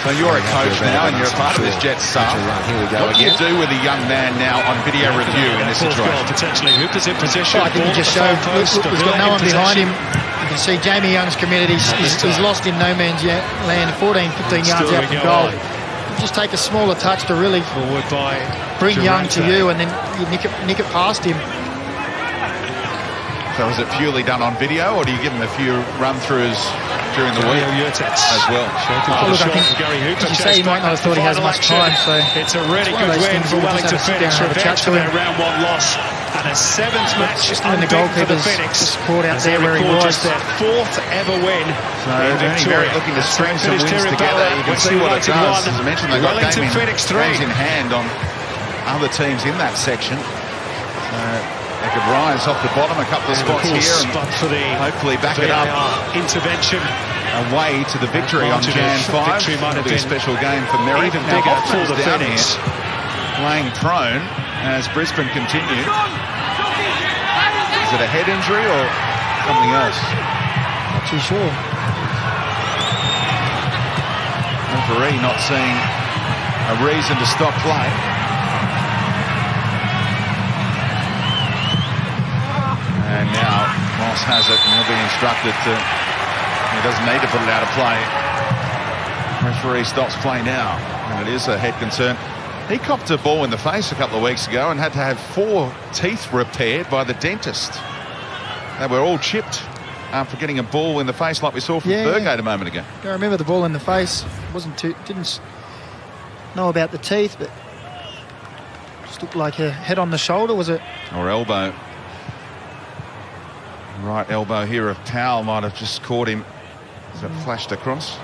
So you're a coach now and you're a part of this Jets staff. Here we go What do you again. do with a young man now on video review in this Fourth goal, situation? potentially. Hooper's in position. I think he Ball just at the showed far post. Luke has got no Miller one in behind possession. him. You can see Jamie Young's committed. He's lost in no man's land, 14, 15 yards Still out we from go goal. on. You just take a smaller touch to really Forward by bring Young to Durante. you, and then you nick it past him. So is it purely done on video, or do you give him a few run-throughs during the week as well? Oh, look, I think, Gary Hooper as you say, he might not have thought he has much time, so it's a really it's one of good those win things for you just Wellington have to sit down Phoenix. and have a chat Revenge to for their him. round 1 loss and a 7th match Just when the unbeaten for the goalkeeper's Phoenix. just caught out As there they where he record was. just their 4th ever win So in only Victoria. very looking to string some Finished wins here in together. Ballarat, You can West see what it United does. 1, As I mentioned, they've got Wellington games Phoenix 3. in hand on other teams in that section. They could rise off the bottom a couple of spots here and but for the hopefully back it up VAR intervention, away to the victory on margin Jan of 5. victory might have It'll be a been special game for Merrick. even Now, bigger Hoffman's for the down Phoenix. here, playing prone as Brisbane continue. Is it a head injury or something else? Not too sure. Referee not seeing a reason to stop play. And now Moss has it, and he'll be instructed to. He doesn't need to put it out of play. Referee stops play now, and it is a head concern. He copped a ball in the face a couple of weeks ago and had to have 4 teeth repaired by the dentist. They were all chipped. after getting a ball in the face like we saw from Burgate a moment ago. I remember the ball in the face. Didn't know about the teeth, but just looked like a head on the shoulder, was it? Or elbow. Right elbow here of Powell might have just caught him as it flashed across.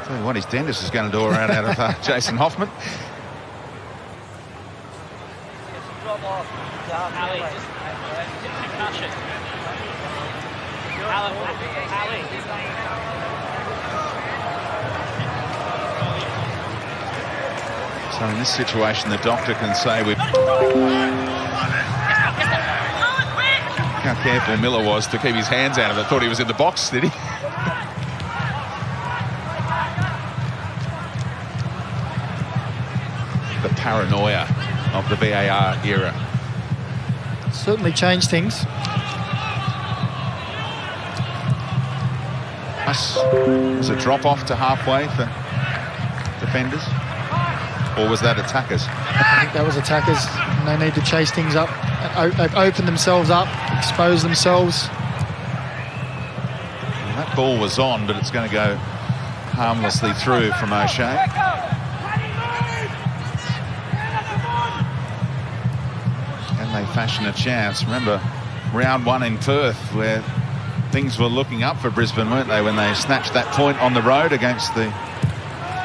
Tell you what, his dentist is going to do around out of Jason Hoffman. So in this situation, the doctor can say with how careful Miller was to keep his hands out of it. Thought he was in the box, did he? The paranoia of the VAR era. Certainly changed things. Was it drop off to halfway for defenders? Or was that attackers? I think that was attackers. And they need to chase things up, open themselves up, expose themselves. Well, that ball was on, but it's going to go harmlessly through from O'Shea. Can they fashion a chance? Remember, round one in Perth, where things were looking up for Brisbane, weren't they, when they snatched that point on the road against the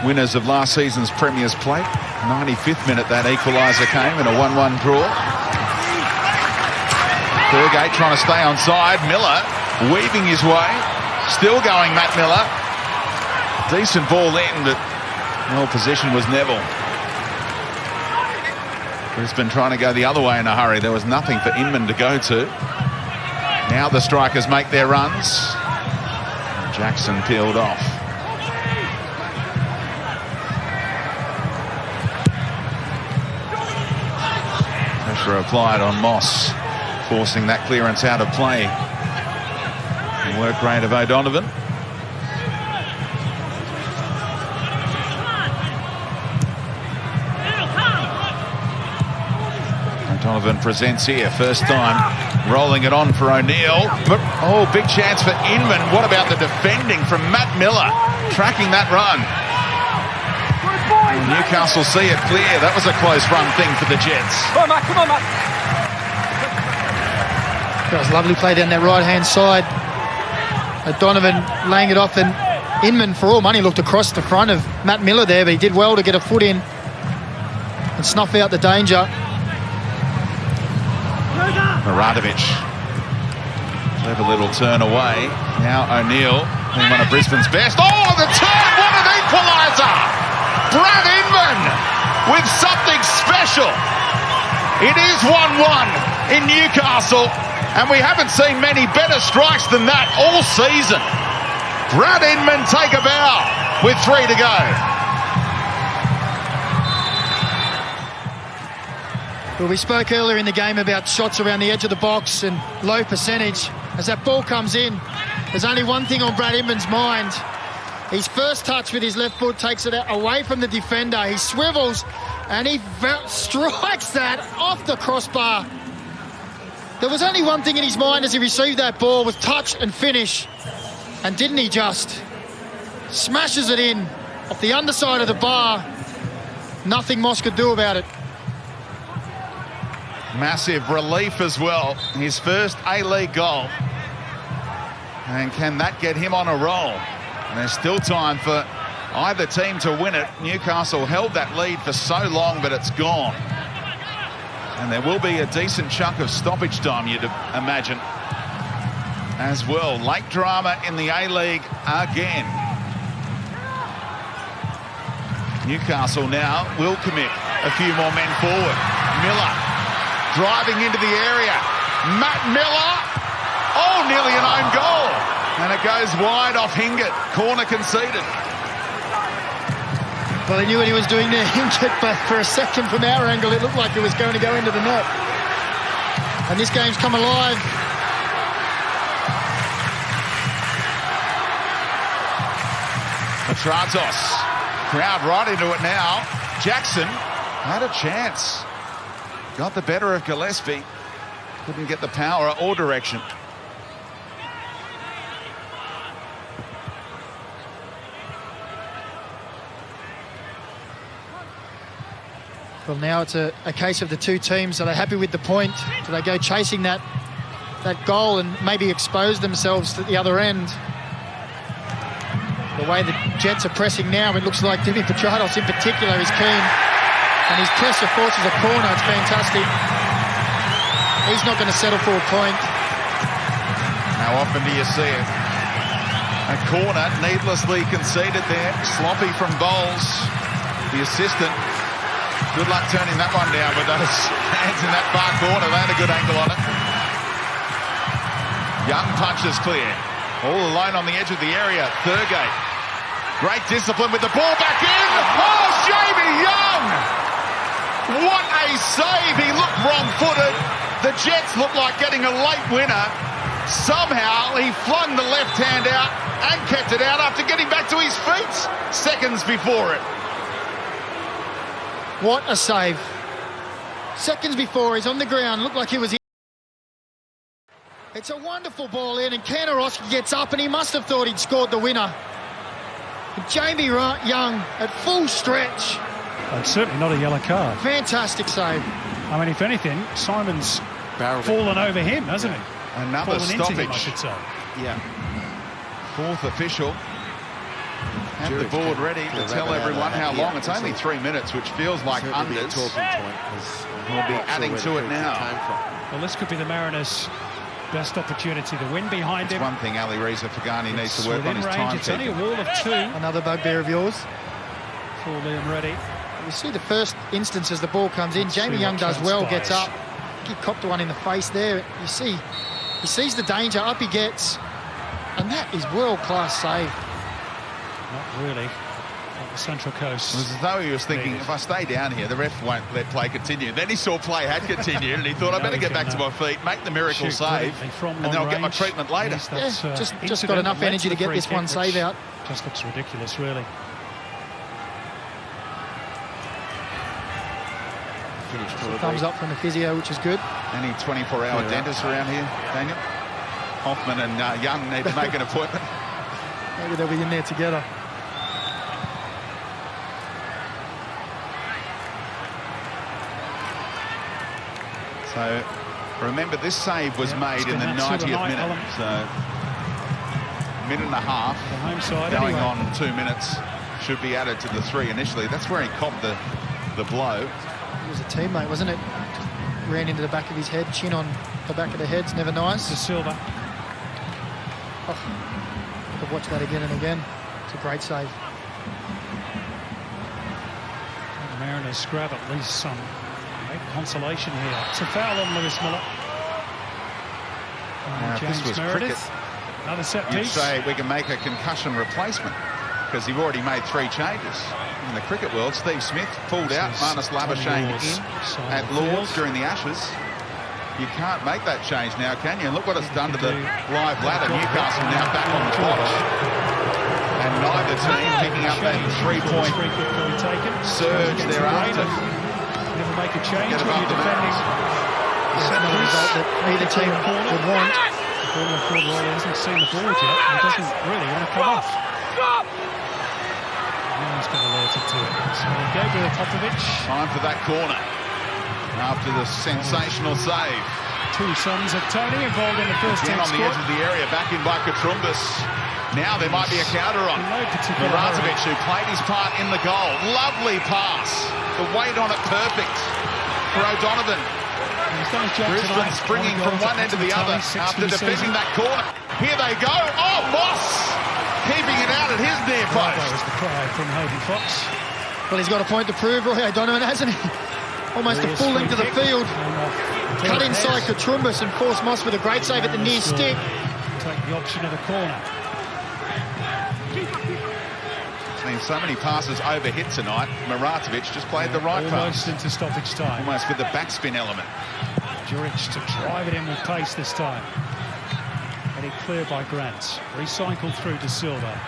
winners of last season's Premier's Plate. 95th minute that equaliser came in a 1-1 draw. Burgate trying to stay on side. Miller weaving his way. Still going, Matt Miller. Decent ball in, but well, possession was Neville. Brisbane trying to go the other way in a hurry. There was nothing for Inman to go to. Now the strikers make their runs. Jackson peeled off. Pressure applied on Moss, forcing that clearance out of play. The work rate of O'Donovan. O'Donovan presents here, first time rolling it on for O'Neill. But, oh, big chance for Inman. What about the defending from Matt Miller, tracking that run? Newcastle see it clear. That was a close run thing for the Jets. Come on, Matt. Come on, Matt. That was a lovely play down that right-hand side. O'Donovan laying it off, and Inman, for all money, looked across the front of Matt Miller there, but he did well to get a foot in and snuff out the danger. Maradovic. Clever little turn away. Now O'Neill, being one of Brisbane's best. Oh, the turn! What an equaliser! Brad Inman with something special. It is 1-1 in Newcastle, and we haven't seen many better strikes than that all season. Brad Inman take a bow with 3 to go. Well, we spoke earlier in the game about shots around the edge of the box and low percentage. As that ball comes in, there's only one thing on Brad Inman's mind. His first touch with his left foot takes it away from the defender. He swivels and he strikes that off the crossbar. There was only one thing in his mind as he received that ball, was touch and finish. And didn't he just? Smashes it in off the underside of the bar. Nothing Moss could do about it. Massive relief as well. His first A-League goal. And can that get him on a roll? And there's still time for either team to win it. Newcastle held that lead for so long, but it's gone. And there will be a decent chunk of stoppage time, you'd imagine, as well. Late drama in the A-League again. Newcastle now will commit a few more men forward. Miller driving into the area. Matt Miller. Oh, nearly an own goal. And it goes wide off Hingett. Corner conceded. Well, he knew what he was doing there, Hingett, but for a second from our angle, it looked like it was going to go into the net. And this game's come alive. Petratos. Crowd right into it now. Jackson had a chance. Got the better of Gillespie. Couldn't get the power or direction. Well, now it's a case of the two teams. Are they happy with the point? Do they go chasing that goal and maybe expose themselves to the other end? The way the Jets are pressing now, it looks like Dimi Petrados in particular is keen. And his pressure forces a corner. It's fantastic. He's not going to settle for a point. How often do you see it? A corner needlessly conceded there. Sloppy from Bowles, the assistant. Good luck turning that one down with those hands in that far corner. They had a good angle on it. Young punches clear. All alone on the edge of the area. Thurgate. Great discipline with the ball back in. Oh, Jamie Young! What a save. He looked wrong-footed. The Jets looked like getting a late winner. Somehow he flung the left hand out and kept it out after getting back to his feet seconds before it. What a save. Seconds before, he's on the ground. Looked like he was in. It's a wonderful ball in, and Kanarowski gets up, and he must have thought he'd scored the winner. Jamie Young at full stretch. It's certainly not a yellow card. Fantastic save. I mean, if anything, Simon's fallen over him, hasn't he? Another fallen into stoppage. him, I should say. Yeah. Fourth official. Have the board ready to tell everyone how long. It's only 3 minutes, which feels like unders. We'll be adding to it now. Well, this could be the Mariners' best opportunity to win behind him. One thing Ali Reza Fagani needs to work on his range. It's only a wall of two. Another bugbear of yours. For Liam Reddy. You see the first instance as the ball comes in. Jamie Young does well, gets up. He copped one in the face there. You see, he sees the danger, up he gets. And that is world-class save. Not really. On the Central Coast. It was as though he was thinking, if I stay down here, the ref won't let play continue. Then he saw play had continued, and he thought, I better get back to my feet, make the miracle save, and then I'll get my treatment later. Yeah, just got enough energy to get this one save out. Just looks ridiculous, really. Thumbs up from the physio, which is good. Any 24-hour dentists around here, Daniel? Hoffman and Young need to make an appointment. Maybe they'll be in there together. So, remember, this save was made in the 90th minute. So, minute and a half, the home side going anyway. on 2 minutes, should be added to the 3 initially. That's where he copped the blow. He was a teammate, wasn't it? Ran into the back of his head, chin on the back of the head's never nice. To Silva. Oh, I've watched that again and again. It's a great save. The Mariners grab at least some consolation here. It's a foul on Lewis Miller. James James Meredith. Another set You'd piece. say we can make a concussion replacement because you've already made 3 changes. In the cricket world, Steve Smith pulled out Marnus Labuschagne in at Lord's during the Ashes. You can't make that change now, can you? And look what it's done to the live ladder. Newcastle now back on the watch. And neither team picking up that 3-point surge thereafter. Never make a change Get when above you're the defending. It's not a result that either team would want. He hasn't seen the board yet. He doesn't really want to come off. Now he's been alerted to it. So Gabriel Popovic. Time for that corner after the sensational save. 2 sons of Tony involved in the first Again 10 on the edge of the area, back in by Katrumbas. Now there might be a counter on. Muratovic, who played his part in the goal. Lovely pass. The weight on it perfect for O'Donovan. Brisbane springing from one end to the other after defending that corner. Here they go. Oh, Moss keeping it out at his near post. That was the cry from Hayden Fox. Well, he's got a point to prove, Roy O'Donovan, hasn't he? Almost a full length of the field. Cut inside Katrumbas and forced Moss with a great save at the near stick. Take the option of the corner. Seen so many passes overhit tonight. Muratovic just played the right Almost pass. into stoppage time. Almost with the backspin element. Juric to drive it in with pace this time. Headed clear by Grant. Recycled through to Silva.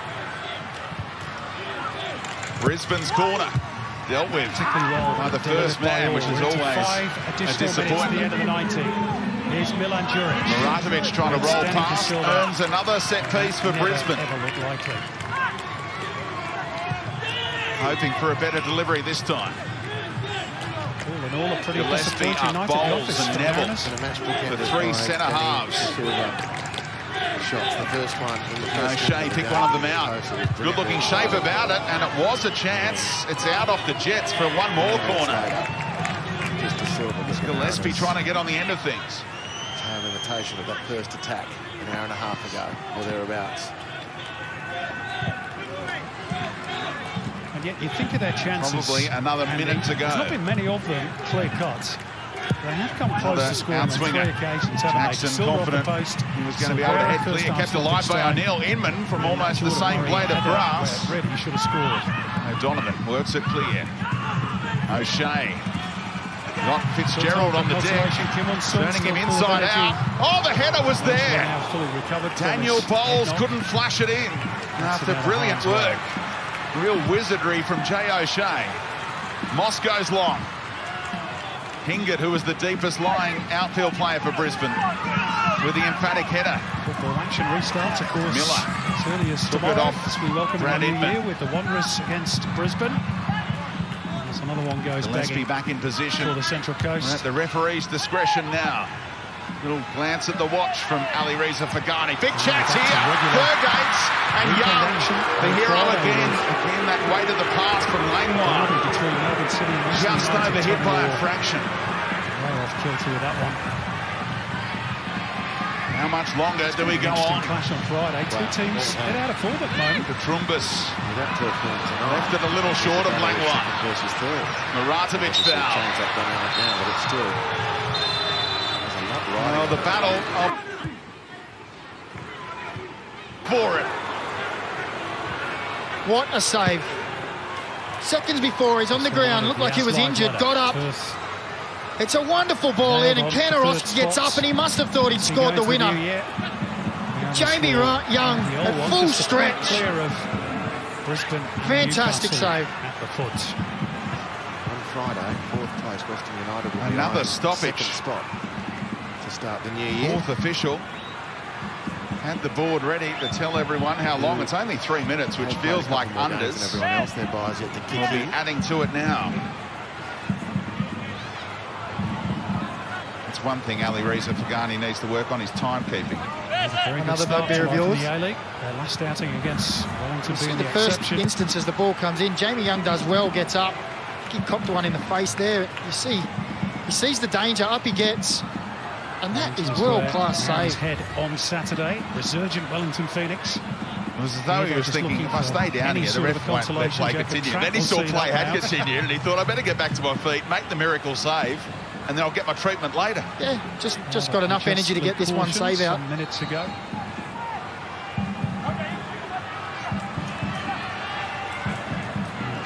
Brisbane's corner dealt with Particularly well by the first man, which is always 5 a additional minutes to the disappointment. end of the 90. Here's Milan Juric. Muratovic trying to roll past, earns another set piece for Brisbane. Never looked likely. Hoping for a better delivery this time. and all a pretty Gillespie disappointing up night at the Bowles office and for Neville. Mariners. And a match bookended The three by centre Danny halves. to fill up shots. The first one in the first Shea picked one of them out. Good looking shape about it, and it was a chance. It's out off the Jets for one more corner. Just a silver. Gillespie trying to get on the end of things. An imitation of that first attack an hour and a half ago or thereabouts. And yet you think of their chances. Probably another minute to go. There's not been many of them clear cuts. They have come close to scoring on 3 occasions, haven't they? Jackson confident post. he was going to be able to head clear. Kept alive by O'Neill. Inman from almost the same blade of grass. Really should have scored. O'Donovan works it clear. O'Shea. Got Fitzgerald on the deck. Turning him inside out. Oh, the header was there. Daniel Bowles couldn't flash it in. After brilliant work. Real wizardry from Jay O'Shea. Moss goes long. Hingett, who was the deepest lying outfield player for Brisbane, with the emphatic header. Football action restarts, of course. Miller as early as took tomorrow, it off. as we welcome Brad the new Inman. year with the Wanderers against Brisbane. As another one goes Gillespie begging back in position for the Central Coast. at the referee's discretion now. Little glance at the watch from Ali Reza Fagani. Big chance here. Burgates and Young. The hero again. Again, that way to the pass from Langwine. Just overhit by a fraction. Way off kilter with that one. How much longer do we go on? Clash on Friday. Two teams head out of form at the moment. The Trumbus left it a little short of Langwine. Versus third. Maratovic foul. Change that dynamic now, but it's still. Oh, the battle of for it. What a save. Seconds before, he's on the ground, looked like he was injured, got up. It's a wonderful ball in, and Kanarov gets up, and he must have thought he'd scored the winner. Jamie Young at full stretch. Fantastic save. At the foot. On Friday, 4th place, Western United will be Another on stoppage. 2nd spot to start the new year. 4th official. Had the board ready to tell everyone how long. It's only 3 minutes, which feels like unders. And everyone else, their buyers yet to kick We'll be in. adding to it now. It's one thing Ali Reza Fagani needs to work on, his timekeeping. Another bugbear of yours. Their last outing against Wellington being In the the first exception. instance, as the ball comes in, Jamie Young does well, gets up. He copped one in the face there. You see, he sees the danger, up he gets. And that is world-class save. Head on Saturday, resurgent Wellington Phoenix. It was as though he was thinking, if I stay down here, the ref won't let play continue. Then he saw play had continued, and he thought, I better get back to my feet, make the miracle save, and then I'll get my treatment later. Yeah, just got enough energy to get this one save out. Some minutes ago.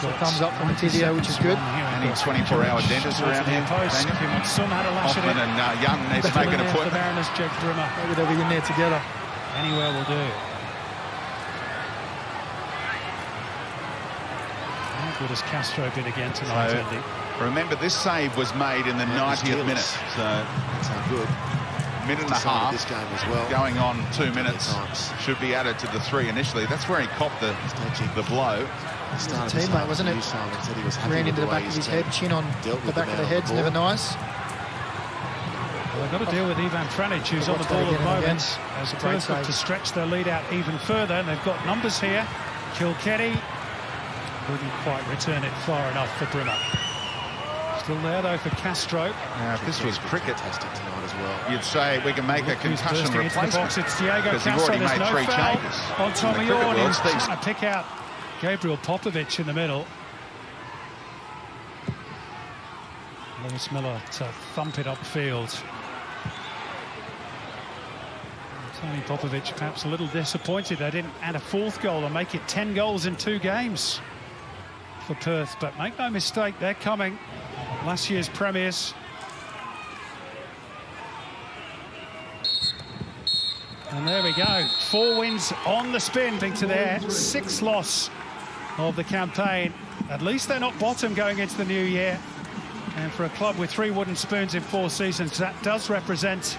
So thumbs up from Tizio, which is good. Any 24-hour dentist around here, Daniel? Some had a lash at Hoffman it. and Young need to make an The appointment. Mariners, Jake Drimmer. Maybe they'll be in there together. Anywhere will do. How good has Castro been again tonight, So, Andy? remember, this save was made in the 90th minute. So, That's how good. minute and a Decided half, this game as well. going on 2 minutes, times. should be added to the 3 initially. That's where he copped the blow. He started teammate, this half wasn't it? with Simon, said he was happy Ran with into the way back of his team head, chin on dealt the with back of the man head's on never ball. nice. Well, they've got to deal with Ivan Franic, who's on the Watch ball that at the again and moment. again. As Great Perth look save. to stretch their lead out even further, and they've got numbers here. Kilkenny couldn't quite return it far enough for Brimmer. Still there, though, for Castro. Now, if this was cricket, Fantastic tonight as well. you'd say we can make a Who's concussion bursting into the box? replacement. It's Diego Because you've Castro. already There's made no 3 foul changes. on In the Tommy cricket Orr. world, He's Steve's trying to pick out Gabriel Popovich in the middle. Lewis Miller to thump it upfield. Tony Popovich perhaps a little disappointed they didn't add a 4th goal and make it 10 goals in 2 games for Perth. But make no mistake, they're coming. Last year's premiers. And there we go. 4 wins on the spin, being to their 6th loss of the campaign. At least they're not bottom going into the new year. And for a club with 3 wooden spoons in 4 seasons, that does represent